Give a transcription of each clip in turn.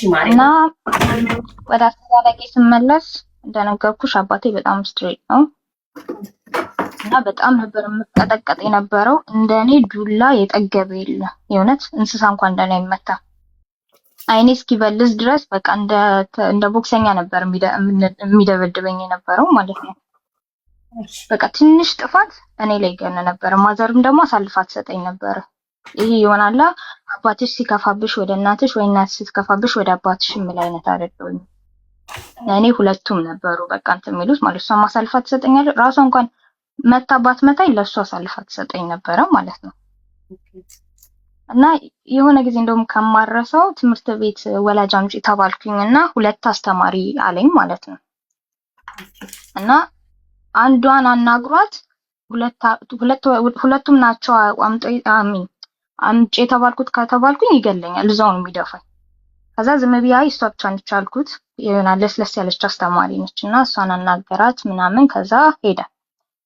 ማሬ እና ወደ አስተዳደጌ ስመለስ እንደነገርኩሽ አባቴ በጣም ስትሬት ነው እና በጣም ነበር የምቀጠቀጥ የነበረው። እንደኔ ዱላ የጠገበ የለም። የእውነት እንስሳ እንኳን እንደኔ አይመታም። አይኔ እስኪበልዝ ድረስ በቃ እንደ ቦክሰኛ ነበር የሚደበድበኝ የነበረው ማለት ነው። በቃ ትንሽ ጥፋት እኔ ላይ ገነ ነበር። ማዘርም ደግሞ አሳልፋ ትሰጠኝ ነበር። ይሄ ይሆናላ አባትሽ ሲከፋብሽ ወደ እናትሽ ወይ እናትሽ ስትከፋብሽ ወደ አባትሽ የሚል አይነት አይደለም። እኔ ሁለቱም ነበሩ በቃ እንትን የሚሉት ማለት ነው። እሷም አሳልፋ ትሰጠኛለች። ራሷ እንኳን መታባት መታኝ ለሷ አሳልፋ ትሰጠኝ ነበረ ማለት ነው። እና የሆነ ጊዜ እንደውም ከማረሰው ትምህርት ቤት ወላጅ አምጪ ተባልኩኝና ሁለት አስተማሪ አለኝ ማለት ነው። እና አንዷን አናግሯት ሁለቱም ናቸው አምጪ የተባልኩት ከተባልኩኝ ይገለኛል፣ እዛው ነው የሚደፋኝ። ከዛ ዝም ብዬ እሷ ብቻ ነች አልኩት። ይሆናል ለስለስ ያለች አስተማሪ ነችና እሷን አናገራት ምናምን። ከዛ ሄደ።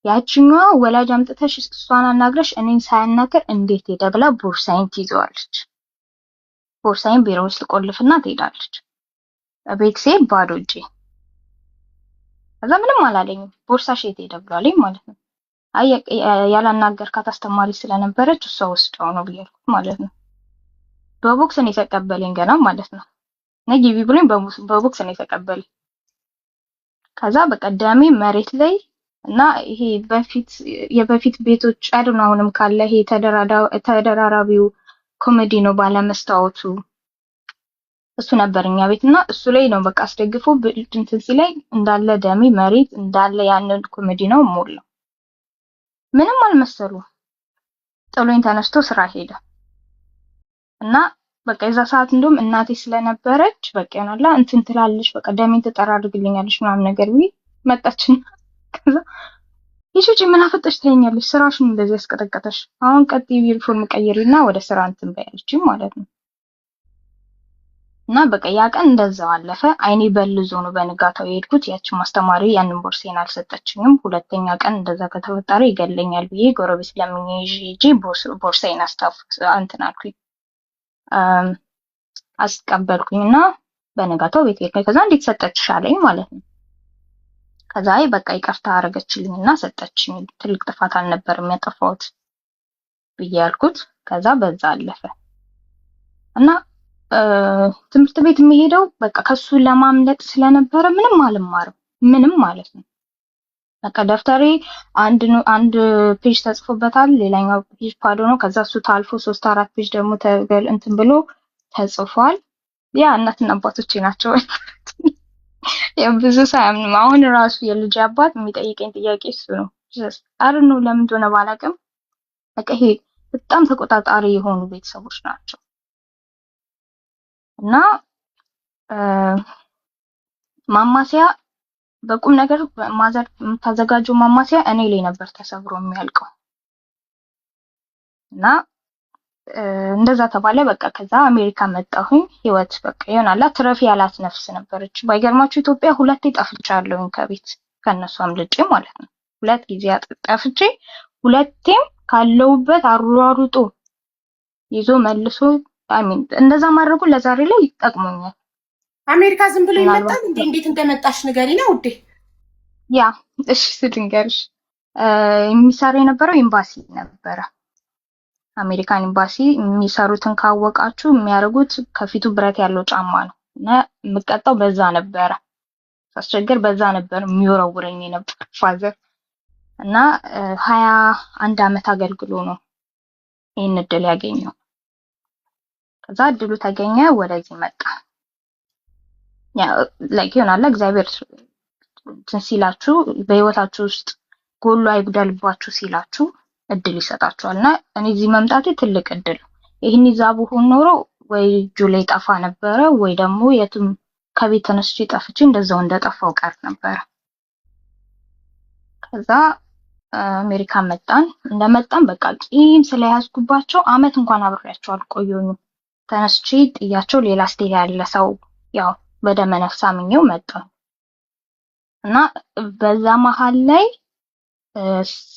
ያቺኛዋ ወላጅ አምጥተሽ እሷን አናግረሽ እኔን ሳያናገር እንዴት ሄደ ብላ ቦርሳዬን ትይዘዋለች። ቦርሳዬን ቢሮ ውስጥ ቆልፍና ትሄዳለች። ቤት ስሄድ ባዶ እጄ። ከዛ ምንም አላለኝም። ቦርሳሽ የት ሄደ ብሏለኝ ማለት ነው። አይ ያላናገርካት አስተማሪ ስለነበረች እሷ ወስደው ነው ብያልኩት ማለት ነው። በቦክስ ነው የተቀበለኝ ገና ማለት ነው። ነግቢ ብሎኝ በቦክስ ነው የተቀበለኝ። ከዛ በቀዳሚ መሬት ላይ እና ይሄ የበፊት ቤቶች አይደል አሁንም ካለ ይሄ ተደራራቢው ኮሜዲ ነው ባለመስታወቱ እሱ ነበር እኛ ቤት እና እሱ ላይ ነው በቃ አስደግፎ እንትን ሲለኝ እንዳለ ደሜ መሬት እንዳለ ያንን ኮሜዲ ነው ሞላው። ምንም አልመሰሉ ጥሎኝ ተነስቶ ስራ ሄደ። እና በቃ የዛ ሰዓት እንደውም እናቴ ስለነበረች በቃ ይሆናላ እንትን ትላለች በቃ ደሜን ትጠራርግልኛለች ምናምን ነገር ቢ መጣችና ከዛ ይቺ ምን አፈጠሽ ትለኛለች። ስራሽን እንደዚህ ያስቀጠቀጠሽ አሁን ቀጥይ ዩኒፎርም ቀይሪና ወደ ስራ እንትን በያለች ማለት ነው። እና በቃ ያ ቀን እንደዛው አለፈ። አይኔ በልዞ ነው በንጋታው የሄድኩት። ያቺ ማስተማሪ ያንን ቦርሴን አልሰጠችኝም። ሁለተኛ ቀን እንደዛ ከተፈጠረ ይገለኛል ብዬ ጎረቤት ለምኜ ይዤ ቦርሴን እንትን አልኩኝ አስቀበልኩኝና በንጋታው ቤት ሄድኩኝ። ከዛ እንዴት ሰጠችሽ አለኝ ማለት ነው። ከዛ በቃ ይቅርታ አረገችልኝና ሰጠችኝ። ትልቅ ጥፋት አልነበረም ያጠፋሁት ብዬ ያልኩት። ከዛ በዛ አለፈ እና ትምህርት ቤት የሚሄደው በቃ ከሱ ለማምለጥ ስለነበረ ምንም አልማርም ምንም ማለት ነው። በቃ ደፍተሬ አንድ ፔጅ ተጽፎበታል፣ ሌላኛው ፔጅ ፓዶ ነው። ከዛ እሱ ታልፎ 3-4 ፔጅ ደግሞ እንትን ብሎ ተጽፏል። ያ እናትና አባቶቼ ናቸው። ያው ብዙ ሳያምንም አሁን ራሱ የልጅ አባት የሚጠይቀኝ ጥያቄ እሱ ነው። አርኑ ለምን እንደሆነ ባላውቅም በቃ ይሄ በጣም ተቆጣጣሪ የሆኑ ቤተሰቦች ናቸው። እና ማማሲያ በቁም ነገር ማዘር የምታዘጋጀው ማማሲያ እኔ ላይ ነበር ተሰብሮ የሚያልቀው። እና እንደዛ ተባለ። በቃ ከዛ አሜሪካ መጣሁኝ። ህይወት በቃ ይሆናላ ትረፊ ያላት ነፍስ ነበረች። ባይገርማችሁ ኢትዮጵያ ሁለቴ ጠፍቻለሁኝ ከቤት ከነሱ አምልጬ ማለት ነው። 2 ጊዜ ጠፍቼ ሁለቴም ካለውበት አሯሩጦ ይዞ መልሶ አሚን እንደዛ ማድረጉ ለዛሬ ላይ ይጠቅሙኛል። አሜሪካ ዝም ብሎ ይመጣል እንዴ? እንዴት እንደመጣሽ ንገሪና ውዴ። ያ እሺ ስድንገርሽ የሚሰራ የነበረው ኤምባሲ ነበረ። አሜሪካን ኤምባሲ የሚሰሩትን ካወቃችሁ የሚያደርጉት ከፊቱ ብረት ያለው ጫማ ነው እና የምቀጣው በዛ ነበረ። አስቸገር በዛ ነበር የሚወረውረኝ ነበር ፋዘር እና 21 አመት አገልግሎ ነው ይሄን እድል ያገኘው። ከዛ እድሉ ተገኘ፣ ወደዚህ መጣ። ያ ላይክ ይሆናል እግዚአብሔር ሲላችሁ በህይወታችሁ ውስጥ ጎሎ አይጉዳልባችሁ ሲላችሁ እድል ይሰጣችኋልና እኔ እዚህ መምጣቴ ትልቅ እድል ነው። ይሄን ይዛቡ ሆኖ ኖሮ ወይ ጁሌ ጠፋ ነበረ ወይ ደግሞ የትም ከቤት ተነስቼ ጠፍቼ እንደዛው እንደጠፋው ቀር ነበረ። ከዛ አሜሪካ መጣን። እንደመጣን በቃ ቂም ስለያዝኩባቸው አመት እንኳን አብሬያቸው አልቆየሁኝም። ተነስቼ ጥያቸው ሌላ ስቴት ያለ ሰው ያው በደመ ነፍስ አምኜው መጣሁ እና በዛ መሃል ላይ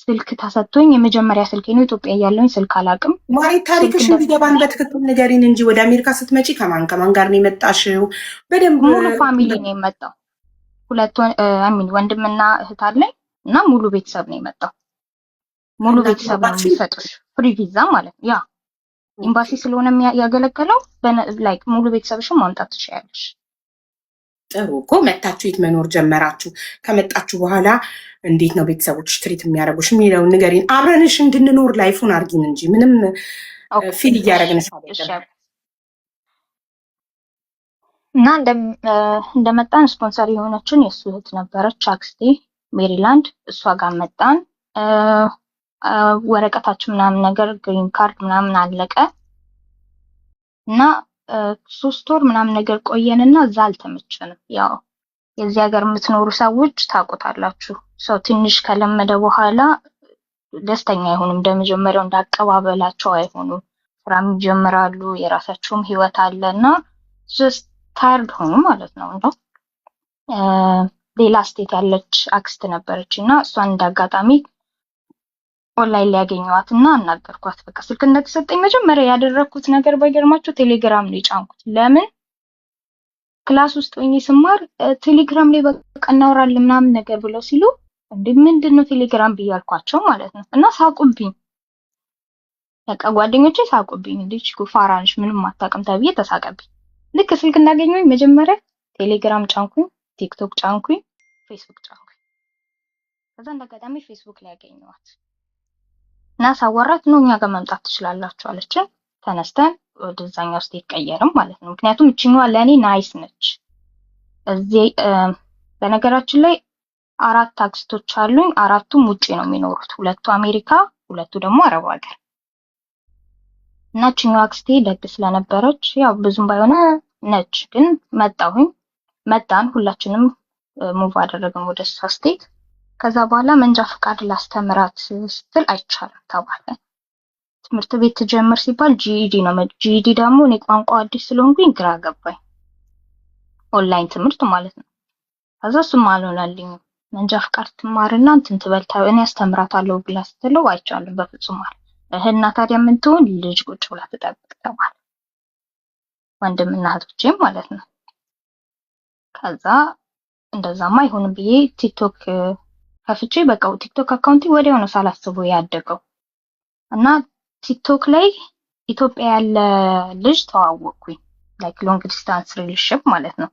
ስልክ ተሰጥቶኝ የመጀመሪያ ስልኬ ነው። ኢትዮጵያ እያለሁኝ ስልክ አላውቅም። ማለት ታሪክሽን ቢገባን በትክክል ንገሪን እንጂ ወደ አሜሪካ ስትመጪ ከማን ጋር ነው የመጣሽው? በደንብ ሙሉ ፋሚሊ ነው የመጣው። ሁለት ወንድምና እህት አለኝ እና ሙሉ ቤተሰብ ነው የመጣው። ሙሉ ቤተሰብ ነው የሚሰጡሽ ፍሪ ቪዛ ማለት ነው። ያ ኤምባሲ ስለሆነ ያገለገለው ላይክ ሙሉ ቤተሰብሽን ማምጣት ትችያለሽ። ጥሩ እኮ መታችሁ የት መኖር ጀመራችሁ? ከመጣችሁ በኋላ እንዴት ነው ቤተሰቦች ትሪት የሚያደርጉሽ የሚለውን ንገሪን። አብረንሽ እንድንኖር ላይፉን አርጊን እንጂ ምንም ፊል እያደረግንሽ አይደለም። እና እንደመጣን ስፖንሰር የሆነችን የእሱ እህት ነበረች አክስቴ ሜሪላንድ። እሷ ጋር መጣን። ወረቀታችን ምናምን ነገር ግሪን ካርድ ምናምን አለቀ እና 3 ወር ምናምን ነገር ቆየንና እዛ አልተመቸንም። ያው የዚህ ሀገር የምትኖሩ ሰዎች ታውቁታላችሁ። ሰው ትንሽ ከለመደ በኋላ ደስተኛ አይሆኑም። እንደመጀመሪያው እንዳቀባበላቸው አይሆኑም። ስራም ይጀምራሉ፣ የራሳቸውም ህይወት አለና ጀስት ታርድ ሆኑ ማለት ነው። እንደው ሌላ ስቴት ያለች አክስት ነበረች እና እሷን እንዳጋጣሚ ኦንላይን ላይ ያገኘዋት እና አናገርኳት። በቃ ስልክ እንደተሰጠኝ መጀመሪያ ያደረኩት ነገር ባይገርማችሁ ቴሌግራም ላይ ጫንኩት። ለምን ክላስ ውስጥ ሆኜ ስማር ቴሌግራም ላይ በቃ እናወራለን ምናምን ነገር ብለው ሲሉ እንዴ ምንድነው ቴሌግራም ብያልኳቸው ማለት ነው። እና ሳቁብኝ። በቃ ጓደኞቼ ሳቁብኝ። እንዴ እኮ ፋራንሽ ምንም አታውቅም ተብዬ ተሳቀብኝ። ልክ ስልክ እንዳገኘሁኝ መጀመሪያ ቴሌግራም ጫንኩኝ፣ ቲክቶክ ጫንኩኝ፣ ፌስቡክ ጫንኩኝ። ከዛ እንዳጋጣሚ ፌስቡክ ላይ ያገኘዋት እና ሳወራት ነው እኛ ጋር መምጣት ትችላላችሁ አለችን። ተነስተን ወደዛኛው ስቴት ቀየርም ማለት ነው። ምክንያቱም እቺኛዋ ለኔ ናይስ ነች። እዚህ በነገራችን ላይ 4 አክስቶች አሉኝ። 4ቱም ውጪ ነው የሚኖሩት። 2ቱ አሜሪካ፣ 2ቱ ደግሞ አረብ ሀገር። እና እቺኛዋ አክስቴ ደግ ስለነበረች ያው ብዙም ባይሆን ነች፣ ግን መጣን ሁላችንም ሙቭ አደረግን ወደ እሷ ስቴት። ከዛ በኋላ መንጃ ፈቃድ ላስተምራት ስትል አይቻልም ተባለ። ትምህርት ቤት ትጀምር ሲባል ጂኢዲ ነው። ጂኢዲ ደግሞ እኔ ቋንቋ አዲስ ስለሆንኩኝ ግራ ገባኝ። ኦንላይን ትምህርት ማለት ነው። ከዛ እሱም አልሆነልኝም። መንጃ ፈቃድ ትማርና እንትን ትበልታ እኔ አስተምራታለሁ ብላ ስትለው አይቻልም በፍጹም አለ። እህና ታዲያ ምን ትሆን ልጅ ቁጭ ብላ ትጠብቅ ተባለ። ወንድምና እህቶቼም ማለት ነው። ከዛ እንደዛማ አይሆንም ብዬ ቲክቶክ ከፍቼ በቃ ቲክቶክ አካውንቴ ወዲያው ነው ሳላስበው ያደገው እና ቲክቶክ ላይ ኢትዮጵያ ያለ ልጅ ተዋወቅኩኝ። ላይክ ሎንግ ዲስታንስ ሪሌሽንሺፕ ማለት ነው።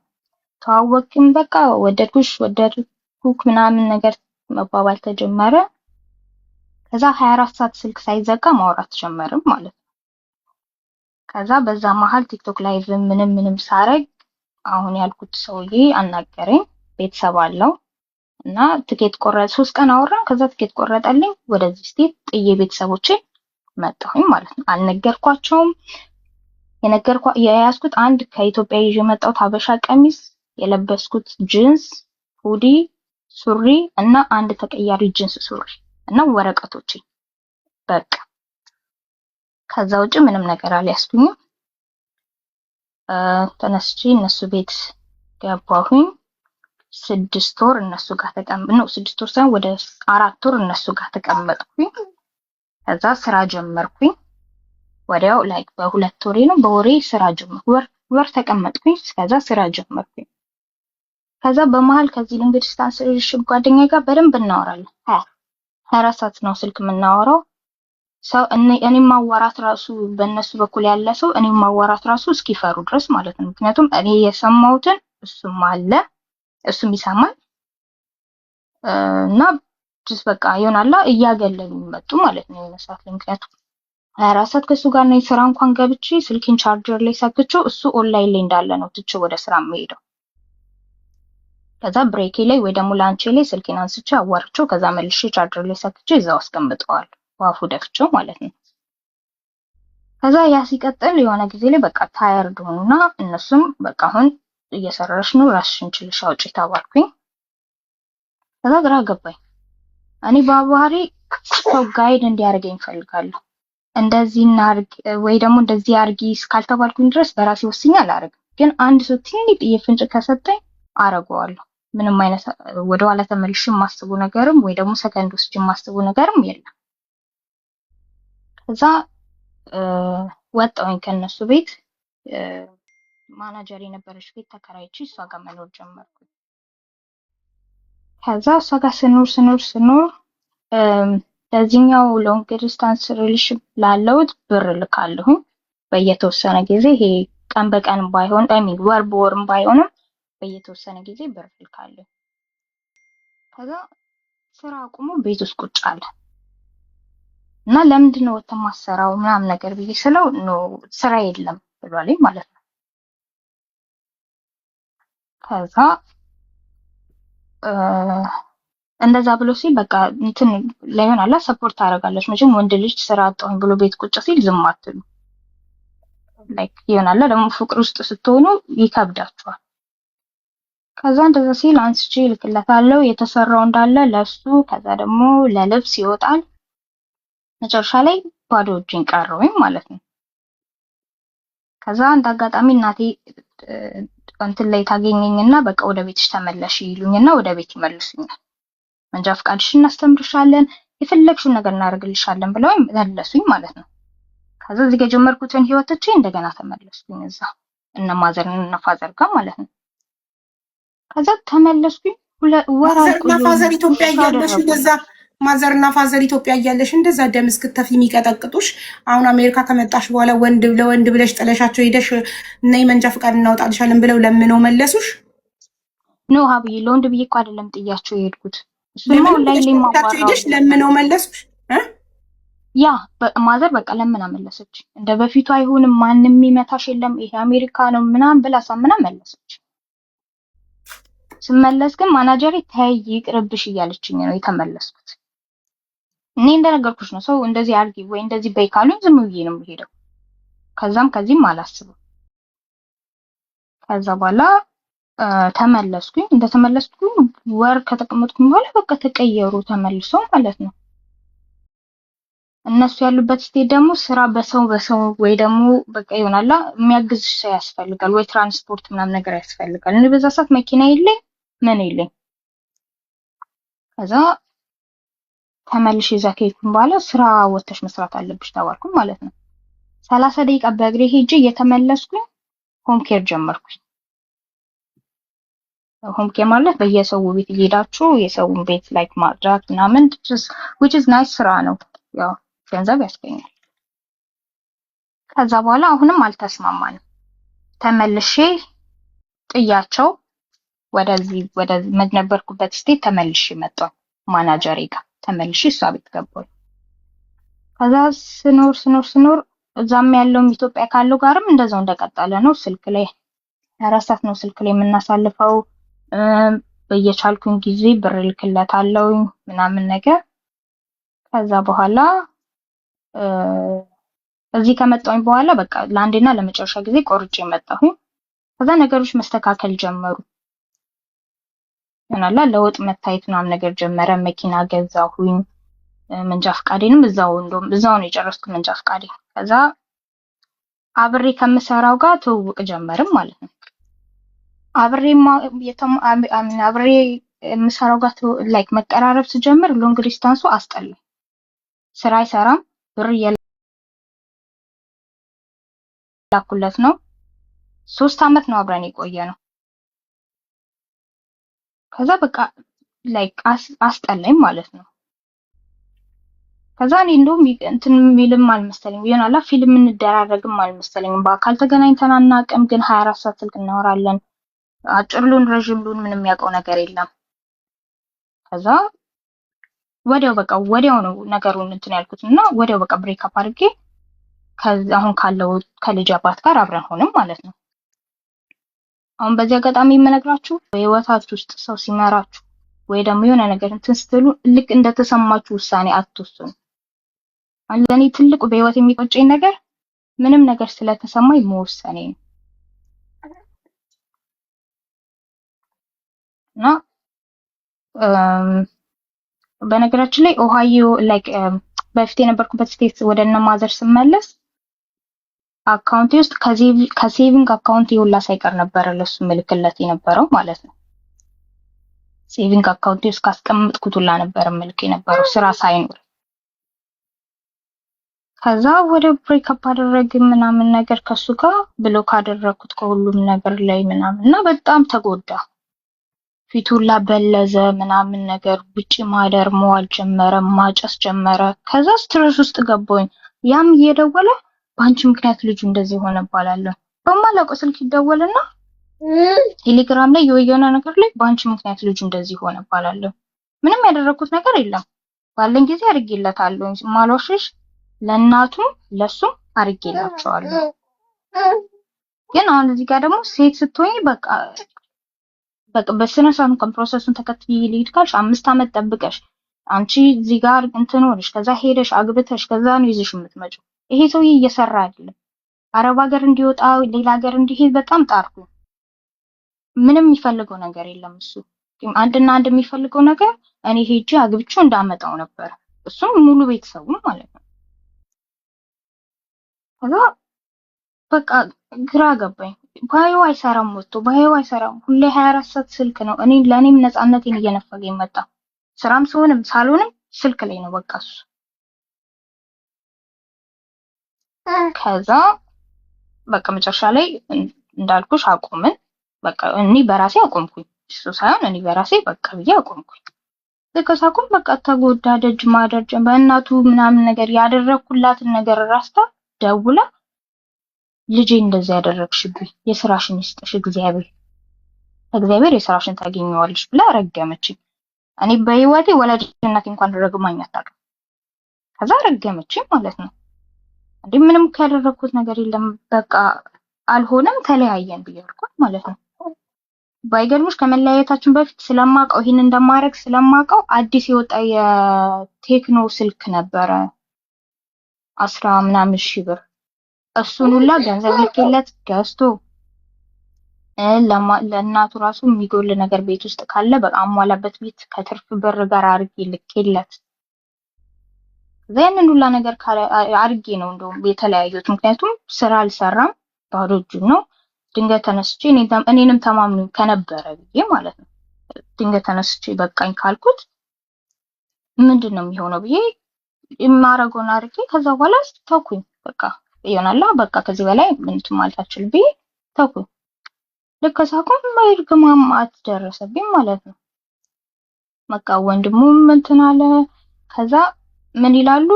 ተዋወቅን፣ በቃ ወደድኩክ ምናምን ነገር መባባል ተጀመረ። ከዛ 24 ሰዓት ስልክ ሳይዘጋ ማውራት ጀመርም ማለት ነው። ከዛ በዛ መሀል ቲክቶክ ላይቭ ምንም ሳረግ አሁን ያልኩት ሰውዬ አናገረኝ። ቤተሰብ አለው እና ትኬት ቆረጠ። 3 ቀን አወራን። ከዛ ትኬት ቆረጠልኝ። ወደዚህ ስቴት ጥዬ ቤተሰቦቼ መጣሁኝ ማለት ነው። አልነገርኳቸውም። የያዝኩት አንድ ከኢትዮጵያ ይዤ የመጣሁት ሀበሻ ቀሚስ፣ የለበስኩት ጂንስ፣ ሁዲ፣ ሱሪ እና አንድ ተቀያሪ ጂንስ ሱሪ እና ወረቀቶቼ በቃ። ከዛ ውጭ ምንም ነገር አልያዝኩኝም። ተነስቼ እነሱ ቤት ገባሁኝ። 6 ወር እነሱ ጋር ተቀመጥኩ። 6 ወር ሳይሆን ወደ 4 ወር እነሱ ጋር ተቀመጥኩኝ። ከዛ ስራ ጀመርኩኝ። ወዲያው ላይክ በ2 ወሬ ነው በወሬ ስራ ጀመርኩ። ወር ተቀመጥኩኝ። ከዛ ስራ ጀመርኩኝ። ከዛ በመሃል ከዚህ ሎንግ ዲስታንስ ሪሌሽንሺፕ ጓደኛዬ ጋር በደንብ እናወራለን። 24 ሰዓት ነው ስልክ የምናወራው። ሰው እኔ ማዋራት ራሱ በእነሱ በኩል ያለ ሰው እኔ ማዋራት ራሱ እስኪፈሩ ድረስ ማለት ነው። ምክንያቱም እኔ የሰማሁትን እሱም አለ እሱም ይሰማል እና ጅስ በቃ ይሆናላ እያገለሉ መጡ ማለት ነው የሆነ ሰዓት ላይ። ምክንያቱም 24 ሰዓት ከሱ ጋር ነው ስራ እንኳን ገብቼ ስልኬን ቻርጀር ላይ ሰክቼው እሱ ኦንላይን ላይ እንዳለ ነው ትቼ ወደ ስራ የምሄደው። ከዛ ብሬኬ ላይ ወይ ደግሞ ላንቼ ላይ ስልኬን አንስቼ አዋርቼው ከዛ መልሼ ቻርጀር ላይ ሰክቼ እዛው አስቀምጠዋለሁ ዋፉ ደፍቼው ማለት ነው። ከዛ ያ ሲቀጥል የሆነ ጊዜ ላይ በቃ ታየርድ ሆኑና እነሱም በቃ አሁን እየሰራሽ ነው ራስሽን ችለሽ አውጪ ተባልኩኝ። ከዛ ግራ ገባኝ። እኔ በባህሪ ሰው ጋይድ እንዲያደርገኝ እፈልጋለሁ። እንደዚህ እናርግ ወይ ደግሞ እንደዚህ አርጊ እስካልተባልኩኝ ድረስ በራሴ ወስኜ አላረግም። ግን አንድ ሰው ትንሽ ፍንጭ ከሰጠኝ አረጋዋለሁ። ምንም አይነት ወደኋላ ተመልሼ የማስቡ ነገርም ወይ ደግሞ ሰከንድ ውስጥ የማስቡ ነገርም የለም። ከዛ ወጣሁኝ ከነሱ ቤት። ማናጀር የነበረች ቤት ተከራይቼ እሷ ጋር መኖር ጀመርኩ። ከዛ እሷ ጋር ስኖር ለዚህኛው ሎንግ ዲስታንስ ሪሌሽን ላለሁት ብር ልካለሁ በየተወሰነ ጊዜ። ይሄ ቀን በቀን ባይሆን ወር በወርም ባይሆንም በየተወሰነ ጊዜ ብር ልካለሁ። ከዛ ስራ አቁሞ ቤት ውስጥ ቁጭ አለ እና ለምንድን ነው ወጥተህ ማሰራው ምናምን ነገር ብዬ ስለው ስራ የለም ብሏልኝ ማለት ነው። ከዛ እንደዛ ብሎ ሲል በቃ እንትን ላይሆን አላ ሰፖርት አደርጋለች። መቼም ወንድ ልጅ ስራ አጣሁኝ ብሎ ቤት ቁጭ ሲል ዝም አትሉ። ላይክ ይሆናል ደግሞ ፍቅር ውስጥ ስትሆኑ ይከብዳችኋል። ከዛ እንደዛ ሲል አንስቼ ልክለታለሁ የተሰራው እንዳለ ለሱ። ከዛ ደግሞ ለልብስ ይወጣል። መጨረሻ ላይ ባዶ እጄን ቀረሁኝ ማለት ነው። ከዛ እንደ አጋጣሚ እናቴ እንትን ላይ ታገኘኝና በቃ ወደ ቤትሽ ተመለሽ ይሉኝና ወደ ቤት ይመልሱኛል። መንጃ ፈቃድሽን እናስተምርሻለን፣ የፈለግሽውን ነገር እናደርግልሻለን ብለው መለሱኝ ማለት ነው። ከዛ እዚህ ጋር ጀመርኩትን ህይወት ትቼ እንደገና ተመለስኩኝ እዛ እነ ማዘርን እና ፋዘር ጋር ማለት ነው። ከዛ ተመለስኩኝ። ማዘርና ፋዘር ኢትዮጵያ እያለሽ እንደዛ ማዘርና ፋዘር ኢትዮጵያ እያለሽ እንደዛ ደም እስክተፊ የሚቀጠቅጡሽ፣ አሁን አሜሪካ ከመጣሽ በኋላ ወንድ ለወንድ ብለሽ ጥለሻቸው ሄደሽ እና የመንጃ ፈቃድ እናውጣልሻለን ብለው ለምነው መለሱሽ? ኖ ሀብዬ ለወንድ ብዬ እኮ አይደለም ጥያቸው የሄድኩት። እሱማ ላይ ሄደሽ ለምነው መለሱሽ? ያ ማዘር በቃ ለምን አመለሰች። እንደ በፊቱ አይሆንም ማንም የሚመታሽ የለም ይሄ አሜሪካ ነው ምናምን ብላ ሳምና መለሰች። ስመለስ ግን ማናጀሬ ተይ ይቅርብሽ እያለችኝ ነው የተመለስኩት። እኔ እንደነገርኩሽ ነው፣ ሰው እንደዚህ አርጊ ወይ እንደዚህ በይ ካሉኝ ዝም ብዬ ነው የምሄደው። ከዛም ከዚህም አላስብም። ከዛ በኋላ ተመለስኩኝ። እንደተመለስኩኝ ወር ከተቀመጥኩኝ በኋላ በቃ ተቀየሩ ተመልሰው ማለት ነው። እነሱ ያሉበት ስቴት ደግሞ ስራ በሰው ወይ ደግሞ በቃ ይሆናላ የሚያግዝ ሰው ያስፈልጋል፣ ወይ ትራንስፖርት ምናምን ነገር ያስፈልጋል። እኔ በዛ ሰዓት መኪና የለኝ ምን የለኝ። ከዛ ተመልሼ እዛ ከሄድኩኝ በኋላ ስራ ወተሽ መስራት አለብሽ ተባልኩኝ ማለት ነው። 30 ደቂቃ በእግሬ ሄጄ እየተመለስኩኝ ሆም ኬር ጀመርኩኝ። ሆም ኬር ማለት በየሰው ቤት እየሄዳችሁ የሰውን ቤት ላይክ ማድረግ ምናምን which is nice ስራ ነው፣ ያው ገንዘብ ያስገኛል። ከዛ በኋላ አሁንም አልተስማማንም። ተመልሼ ጥያቸው ወደዚህ ነበርኩበት ስቴት ተመልሼ መጣሁ። ማናጀሬ ጋር ተመልሼ እሷ ቤት ገባሁ። ከዛ ስኖር እዛም ያለው ኢትዮጵያ ካለው ጋርም እንደዛው እንደቀጠለ ነው። ስልክ ላይ 4 ሰዓት ነው ስልክ ላይ የምናሳልፈው። በየቻልኩኝ ጊዜ ብር ልክለታለሁ ምናምን ነገር። ከዛ በኋላ እዚህ ከመጣሁኝ በኋላ በቃ ለአንዴና ለመጨረሻ ጊዜ ቆርጬ መጣሁኝ። ከዛ ነገሮች መስተካከል ጀመሩ። እናላ ለውጥ መታየት ምናምን ነገር ጀመረ። መኪና ገዛሁኝ። መንጃ ፈቃዴንም እዛው ነው የጨረስኩት መንጃ ፈቃዴን። ከዛ አብሬ ከምሰራው ጋር ትውውቅ ጀመርም ማለት ነው። አብሬ የምሰራው ጋር ላይክ መቀራረብ ስጀምር ሎንግ ዲስታንሱ አስጠላኝ። ስራ አይሰራም፣ ብር የላኩለት ነው። 3 አመት ነው አብረን የቆየ ነው። ከዛ በቃ ላይክ አስጠላኝ ማለት ነው። ከዛ እኔ እንደውም እንትን የሚልም አልመሰለኝም፣ ይሆናላ ፊልም እንደራረግም አልመሰለኝም። በአካል ተገናኝተን አናውቅም፣ ግን 24 ሰዓት ስልክ እናወራለን። አጭር ሉን ረጅም ሉን ምንም ያውቀው ነገር የለም። ከዛ ወዲያው ነው ነገሩን እንትን ያልኩትና ወዲያው በቃ ብሬክ አፕ አድርጌ ከዛ አሁን ካለው ከልጅ አባት ጋር አብረን ሆነም ማለት ነው። አሁን በዚህ አጋጣሚ የምነግራችሁ በህይወታችሁ ውስጥ ሰው ሲመራችሁ ወይ ደግሞ የሆነ ነገር እንትን ስትሉ ልክ እንደተሰማችሁ ውሳኔ አትወስኑ። ለኔ ትልቁ በህይወት የሚቆጨኝ ነገር ምንም ነገር ስለተሰማኝ መወሰኔ ነው። እና በነገራችን ላይ ኦሃዮ ላይክ በፊት የነበርኩበት ስቴት ወደ እነ ማዘር ስመለስ አካውንቴ ውስጥ ከሴቪንግ አካውንት ይውላ ሳይቀር ነበር ለሱ ምልክለት የነበረው ማለት ነው። ሴቪንግ አካውንት ውስጥ ካስቀምጥኩት ሁላ ነበር መልክ የነበረው ስራ ሳይኖር። ከዛ ወደ ብሬክአፕ አደረግን ምናምን ነገር ከሱ ጋር ብሎ ካደረኩት ከሁሉም ነገር ላይ ምናምን እና በጣም ተጎዳ። ፊቱላ በለዘ ምናምን ነገር ውጪ ማደር መዋል ጀመረ፣ ማጨስ ጀመረ። ከዛ ስትረስ ውስጥ ገባኝ። ያም እየደወለ በአንቺ ምክንያት ልጁ እንደዚህ ሆነ ባላለሁ በማላውቀው ስልክ ይደወልና ቴሌግራም ላይ የወየነ ነገር ላይ በአንቺ ምክንያት ልጁ እንደዚህ ሆነ ባላለሁ። ምንም ያደረኩት ነገር የለም። ባለን ጊዜ አድርጌለታለሁ ማሏሽሽ ለእናቱም ለሱም አድርጌላቸዋለሁ። ግን አሁን እዚህ ጋር ደግሞ ሴት ስትሆኝ በቃ በስነ ስርዓት እንኳን ፕሮሰሱን ተከትዬ ልሂድ ካልሽ 5 ዓመት ጠብቀሽ አንቺ እዚህ ጋር እንትን ሆነሽ ከዛ ሄደሽ አግብተሽ ከዛ ነው ይዘሽ የምትመጪው። ይሄ ሰውዬ እየሰራ አይደለም። አረብ ሀገር እንዲወጣ ሌላ ሀገር እንዲሄድ በጣም ጣርኩ። ምንም የሚፈልገው ነገር የለም እሱ። አንድና አንድ የሚፈልገው ነገር እኔ ሄጄ አግብቼው እንዳመጣው ነበር። እሱም ሙሉ ቤተሰቡ ማለት ነው። ከዛ በቃ ግራ ገባኝ። ባየው አይሰራም፣ ወጥቶ ባየው አይሰራም። ሁሌ 24 ሰዓት ስልክ ነው። ለኔም ነፃነቴን እየነፈገኝ መጣ። ስራም ሲሆንም ሳልሆንም ስልክ ላይ ነው በቃ እሱ። ከዛ በቃ መጨረሻ ላይ እንዳልኩሽ አቆምን። በቃ እኔ በራሴ አቆምኩኝ። እሱ ሳይሆን እኔ በራሴ በቃ ብዬ አቆምኩኝ። ከሳቁም በቃ ተጎዳ። ደጅ ማደር በእናቱ ምናምን ነገር ያደረኩላትን ነገር ራስታ ደውላ ልጄ እንደዚህ ያደረግሽብኝ የስራሽን ይስጥሽ እግዚአብሔር የስራሽን ታገኘዋለሽ ብላ ረገመችኝ። እኔ በህይወቴ ወላጅ እናቴ እንኳን ረግማኝ አታውቅም። ከዛ ረገመችኝ ማለት ነው። እንዴ ምንም ካደረኩት ነገር የለም። በቃ አልሆነም ተለያየን ብያልኩት ማለት ነው። ባይገርምሽ ከመለያየታችን በፊት ስለማውቀው ይሄን እንደማረግ ስለማውቀው አዲስ የወጣ የቴክኖ ስልክ ነበረ 10 ምናምን ሺህ ብር እሱን ሁላ ገንዘብ ልኬለት ገዝቶ ለእናቱ ራሱ የሚጎል ነገር ቤት ውስጥ ካለ በቃ አሟላበት ቤት ከትርፍ ብር ጋር አርጌ ልኬለት ያንን ሁላ ነገር አርጌ ነው እንደውም የተለያዩት። ምክንያቱም ስራ አልሰራም ባዶ እጁን ነው። ድንገት ተነስቼ እኔንም ተማምኑ ከነበረ ብዬ ማለት ነው። ድንገት ተነስቼ በቃኝ ካልኩት ምንድነው የሚሆነው ብዬ የማረገውን አርጌ ከዛ በኋላ ተውኩኝ። በቃ ይሆናል በቃ ከዚህ በላይ ምንም ማለት አልችልም ብዬ ተውኩኝ። ልክ ሳቆም ማይርግማም አትደረሰብኝ ማለት ነው። በቃ ወንድሙም እንትን አለ። ከዛ ምን ይላሉ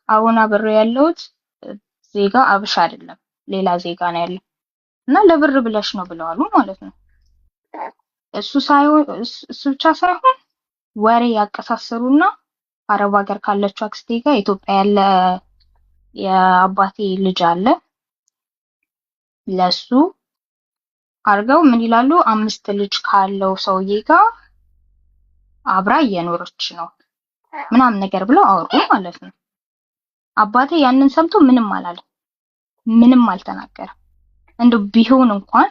አሁን አብሬ ያለሁት ዜጋ አብሻ አይደለም ሌላ ዜጋ ነው ያለው እና ለብር ብለሽ ነው ብለዋሉ ማለት ነው። እሱ ብቻ ሳይሆን ወሬ ያቀሳሰሩና አረብ ሀገር ካለችው አክስቴ ጋር ኢትዮጵያ ያለ የአባቴ ልጅ አለ ለሱ አርገው ምን ይላሉ 5 ልጅ ካለው ሰውዬ ጋር አብራ እየኖረች ነው ምናምን ነገር ብለው አወሩ ማለት ነው። አባቴ ያንን ሰምቶ ምንም አላለም፣ ምንም አልተናገረም። እንደው ቢሆን እንኳን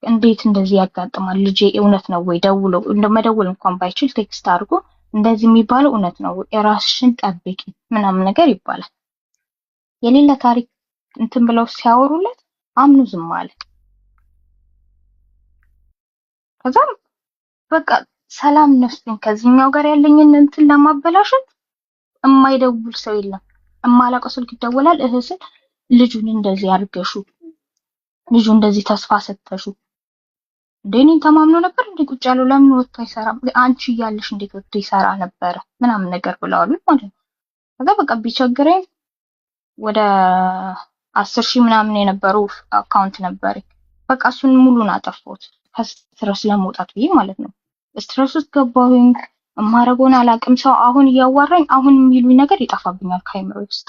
እንዴት እንደዚህ ያጋጥማል ልጄ እውነት ነው ወይ ደውሎ እንደመደወል እንኳን ባይችል ቴክስት አድርጎ እንደዚህ የሚባለው እውነት ነው ራስሽን ጠብቂ ምናምን ነገር ይባላል። የሌለ ታሪክ እንትን ብለው ሲያወሩለት አምኑ ዝም አለ። ከዛም በቃ ሰላም ነፍስኝ ከዚህኛው ጋር ያለኝን እንትን ለማበላሸት የማይደውል ሰው የለም። እማላውቀው ስልክ ይደወላል። እህስል ልጁን እንደዚህ አድርገሹ ልጁ እንደዚህ ተስፋ ሰተሹ እንደኔን ተማምኖ ነበር እንዴ ቁጭ ያለው ለምን ወጥቶ አይሰራም? አንቺ እያለሽ እንዴት ወጥቶ ይሰራ ነበር ምናምን ነገር ብለዋል ማለት ነው። ከዛ በቃ ቢቸግረኝ ወደ 10,000 ምናምን የነበረው አካውንት ነበር። በቃ እሱን ሙሉን አጠፋሁት ከስትረስ ለመውጣት ብዬ ማለት ነው። ስትረስ ውስጥ ገባሁኝ። ማረጎን አላቅም። ሰው አሁን እያዋራኝ አሁን የሚሉኝ ነገር ይጠፋብኛል ከአይምሮ ውስጥ።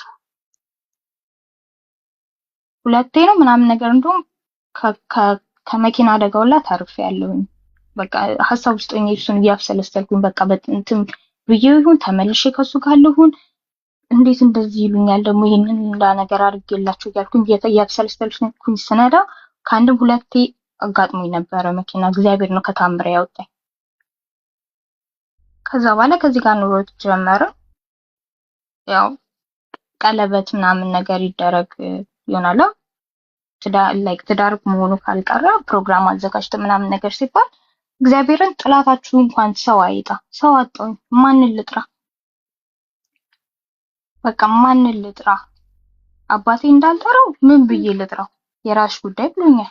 ሁለቴ ነው ምናምን ነገር እንደውም ከመኪና አደጋው ላይ ታርፌያለሁኝ። በቃ ሀሳብ ውስጥ ሆኜ እሱን እያብሰለሰልኩኝ በቃ በእንትን ብዬው ይሁን ተመልሼ ከሱ ጋር ልሁን እንዴት እንደዚህ ይሉኛል ደግሞ ይሄንን እንዳ ነገር አድርጌላችሁ እያልኩኝ እያብሰለሰልኩኝ ስነዳ ከአንድም ሁለቴ አጋጥሞኝ ነበረ መኪና። እግዚአብሔር ነው ከታምረ ያወጣኝ። ከዛ በኋላ ከዚህ ጋር ኑሮ ጀመረ። ያው ቀለበት ምናምን ነገር ይደረግ ይሆናል። ትዳር መሆኑ ካልቀረ ፕሮግራም አዘጋጅተ ምናምን ነገር ሲባል እግዚአብሔርን ጥላታችሁ እንኳን ሰው አይጣ ሰው አጣው ማንን ልጥራ? በቃ ማንን ልጥራ? አባቴ እንዳልጠራው ምን ብዬ ልጥራው? የራስሽ ጉዳይ ብሎኛል።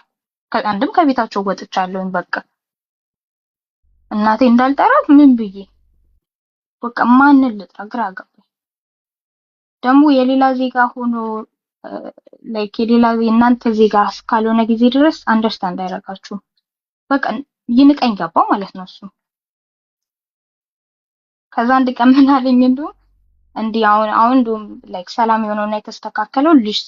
ከአንድም ከቤታቸው ወጥቻለሁኝ። በቃ እናቴ እንዳልጠራት ምን ብዬ በቃ ማንን ልጥራ? ግራ ገባኝ። ደግሞ የሌላ ዜጋ ሆኖ የሌላ የእናንተ ዜጋ እስካልሆነ ጊዜ ድረስ አንደርስታንድ አያደርጋችሁም። በቃ ይንቀኝ ገባ ማለት ነው እሱ። ከዛ አንድ ቀን ምን አለኝ እንደውም እንዲህ አሁን እንደውም ሰላም የሆነውና የተስተካከለው ልጅ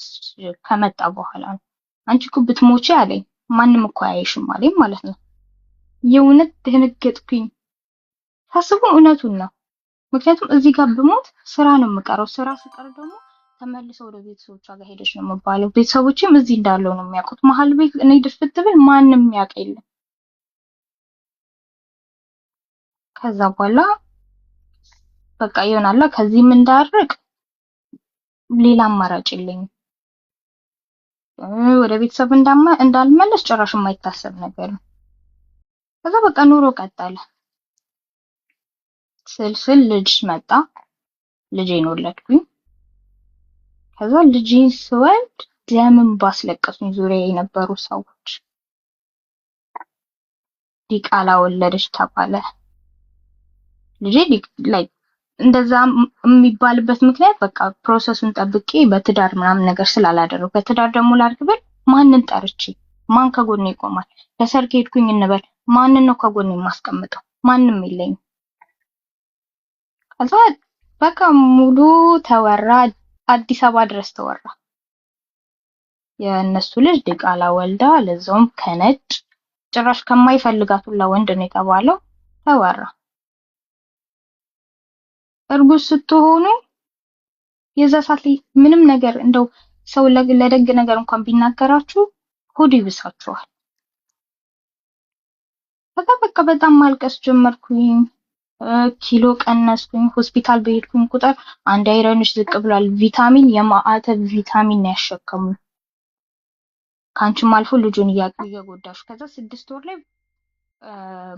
ከመጣ በኋላ ነው። አንቺ እኮ ብትሞቺ አለኝ ማንም እኮ አያይሽም አለኝ ማለት ነው። የእውነት ደነገጥኩኝ። ሳስቡ እውነቱን ነው። ምክንያቱም እዚህ ጋር ብሞት ስራ ነው የምቀረው። ስራ ስቀር ደግሞ ተመልሰው ወደ ቤተሰቦቿ ጋር ሄደች ነው የምባለው። ቤተሰቦችም እዚህ እንዳለው ነው የሚያውቁት። መሀል ቤት እኔ ድፍት ብል ማንም የሚያውቅ የለም። ከዛ በኋላ በቃ ይሆናላ ከዚህም እንዳርቅ ሌላ አማራጭ የለኝም። ወደ ቤተሰብ እንዳልመለስ ጭራሽ የማይታሰብ ነገር ነው። ከዛ በቃ ኑሮ ቀጠለ። ስልስል ልጅ መጣ። ልጄን ወለድኩኝ። ከዛ ልጄን ስወልድ ደምን ባስለቀሱኝ ዙሪያ የነበሩ ሰዎች ዲቃላ ወለደች ተባለ። ልጄ እንደዛ የሚባልበት ምክንያት በቃ ፕሮሰሱን ጠብቄ በትዳር ምናምን ነገር ስላላደረው። በትዳር ደግሞ ላድርግብል ማንን ጠርቼ ማን ከጎኔ ይቆማል? ለሰርግ ሄድኩኝ እንበል ማንን ነው ከጎኔ የማስቀምጠው? ማንም የለኝም። ከዛ በቃ ሙሉ ተወራ፣ አዲስ አበባ ድረስ ተወራ። የእነሱ ልጅ ዲቃላ ወልዳ ለዛውም ከነጭ ጭራሽ ከማይፈልጋት ሁላ ወንድ ነው የተባለው ተወራ። እርጉዝ ስትሆኑ የዛ ሰዓት ላይ ምንም ነገር እንደው ሰው ለደግ ነገር እንኳን ቢናገራችሁ ሆድ ይብሳችኋል። በቃ በጣም ማልቀስ ጀመርኩኝ። ኪሎ ቀነስኩኝ። ሆስፒታል በሄድኩኝ ቁጥር አንድ አይረንሽ ዝቅ ብሏል። ቪታሚን የማዕተብ ቪታሚን ያሸከሙ ካንቺም አልፎ ልጁን እየጎዳሽ። ከዛ 6 ወር ላይ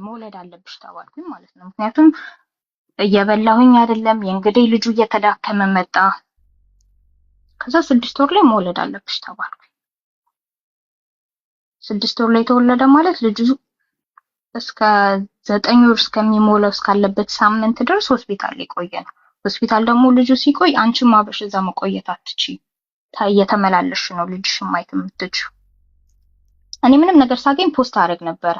መውለድ አለብሽ ተባልኩኝ ማለት ነው። ምክንያቱም እየበላሁኝ አይደለም። የእንግዲህ ልጁ እየተዳከመ መጣ። ከዛ 6 ወር ላይ መውለድ አለብሽ ተባልኩኝ። 6 ወር ላይ ተወለደ ማለት ልጁ እስከ 9 ወር እስከሚሞላው እስካለበት ሳምንት ድረስ ሆስፒታል ላይ ቆየ ነው። ሆስፒታል ደግሞ ልጁ ሲቆይ አንቺም አብረሽ እዛ መቆየት አትችይም። እየተመላለሽ ነው ልጅሽን ማየት የምትችይው። እኔ ምንም ነገር ሳገኝ ፖስት አደረግ ነበር።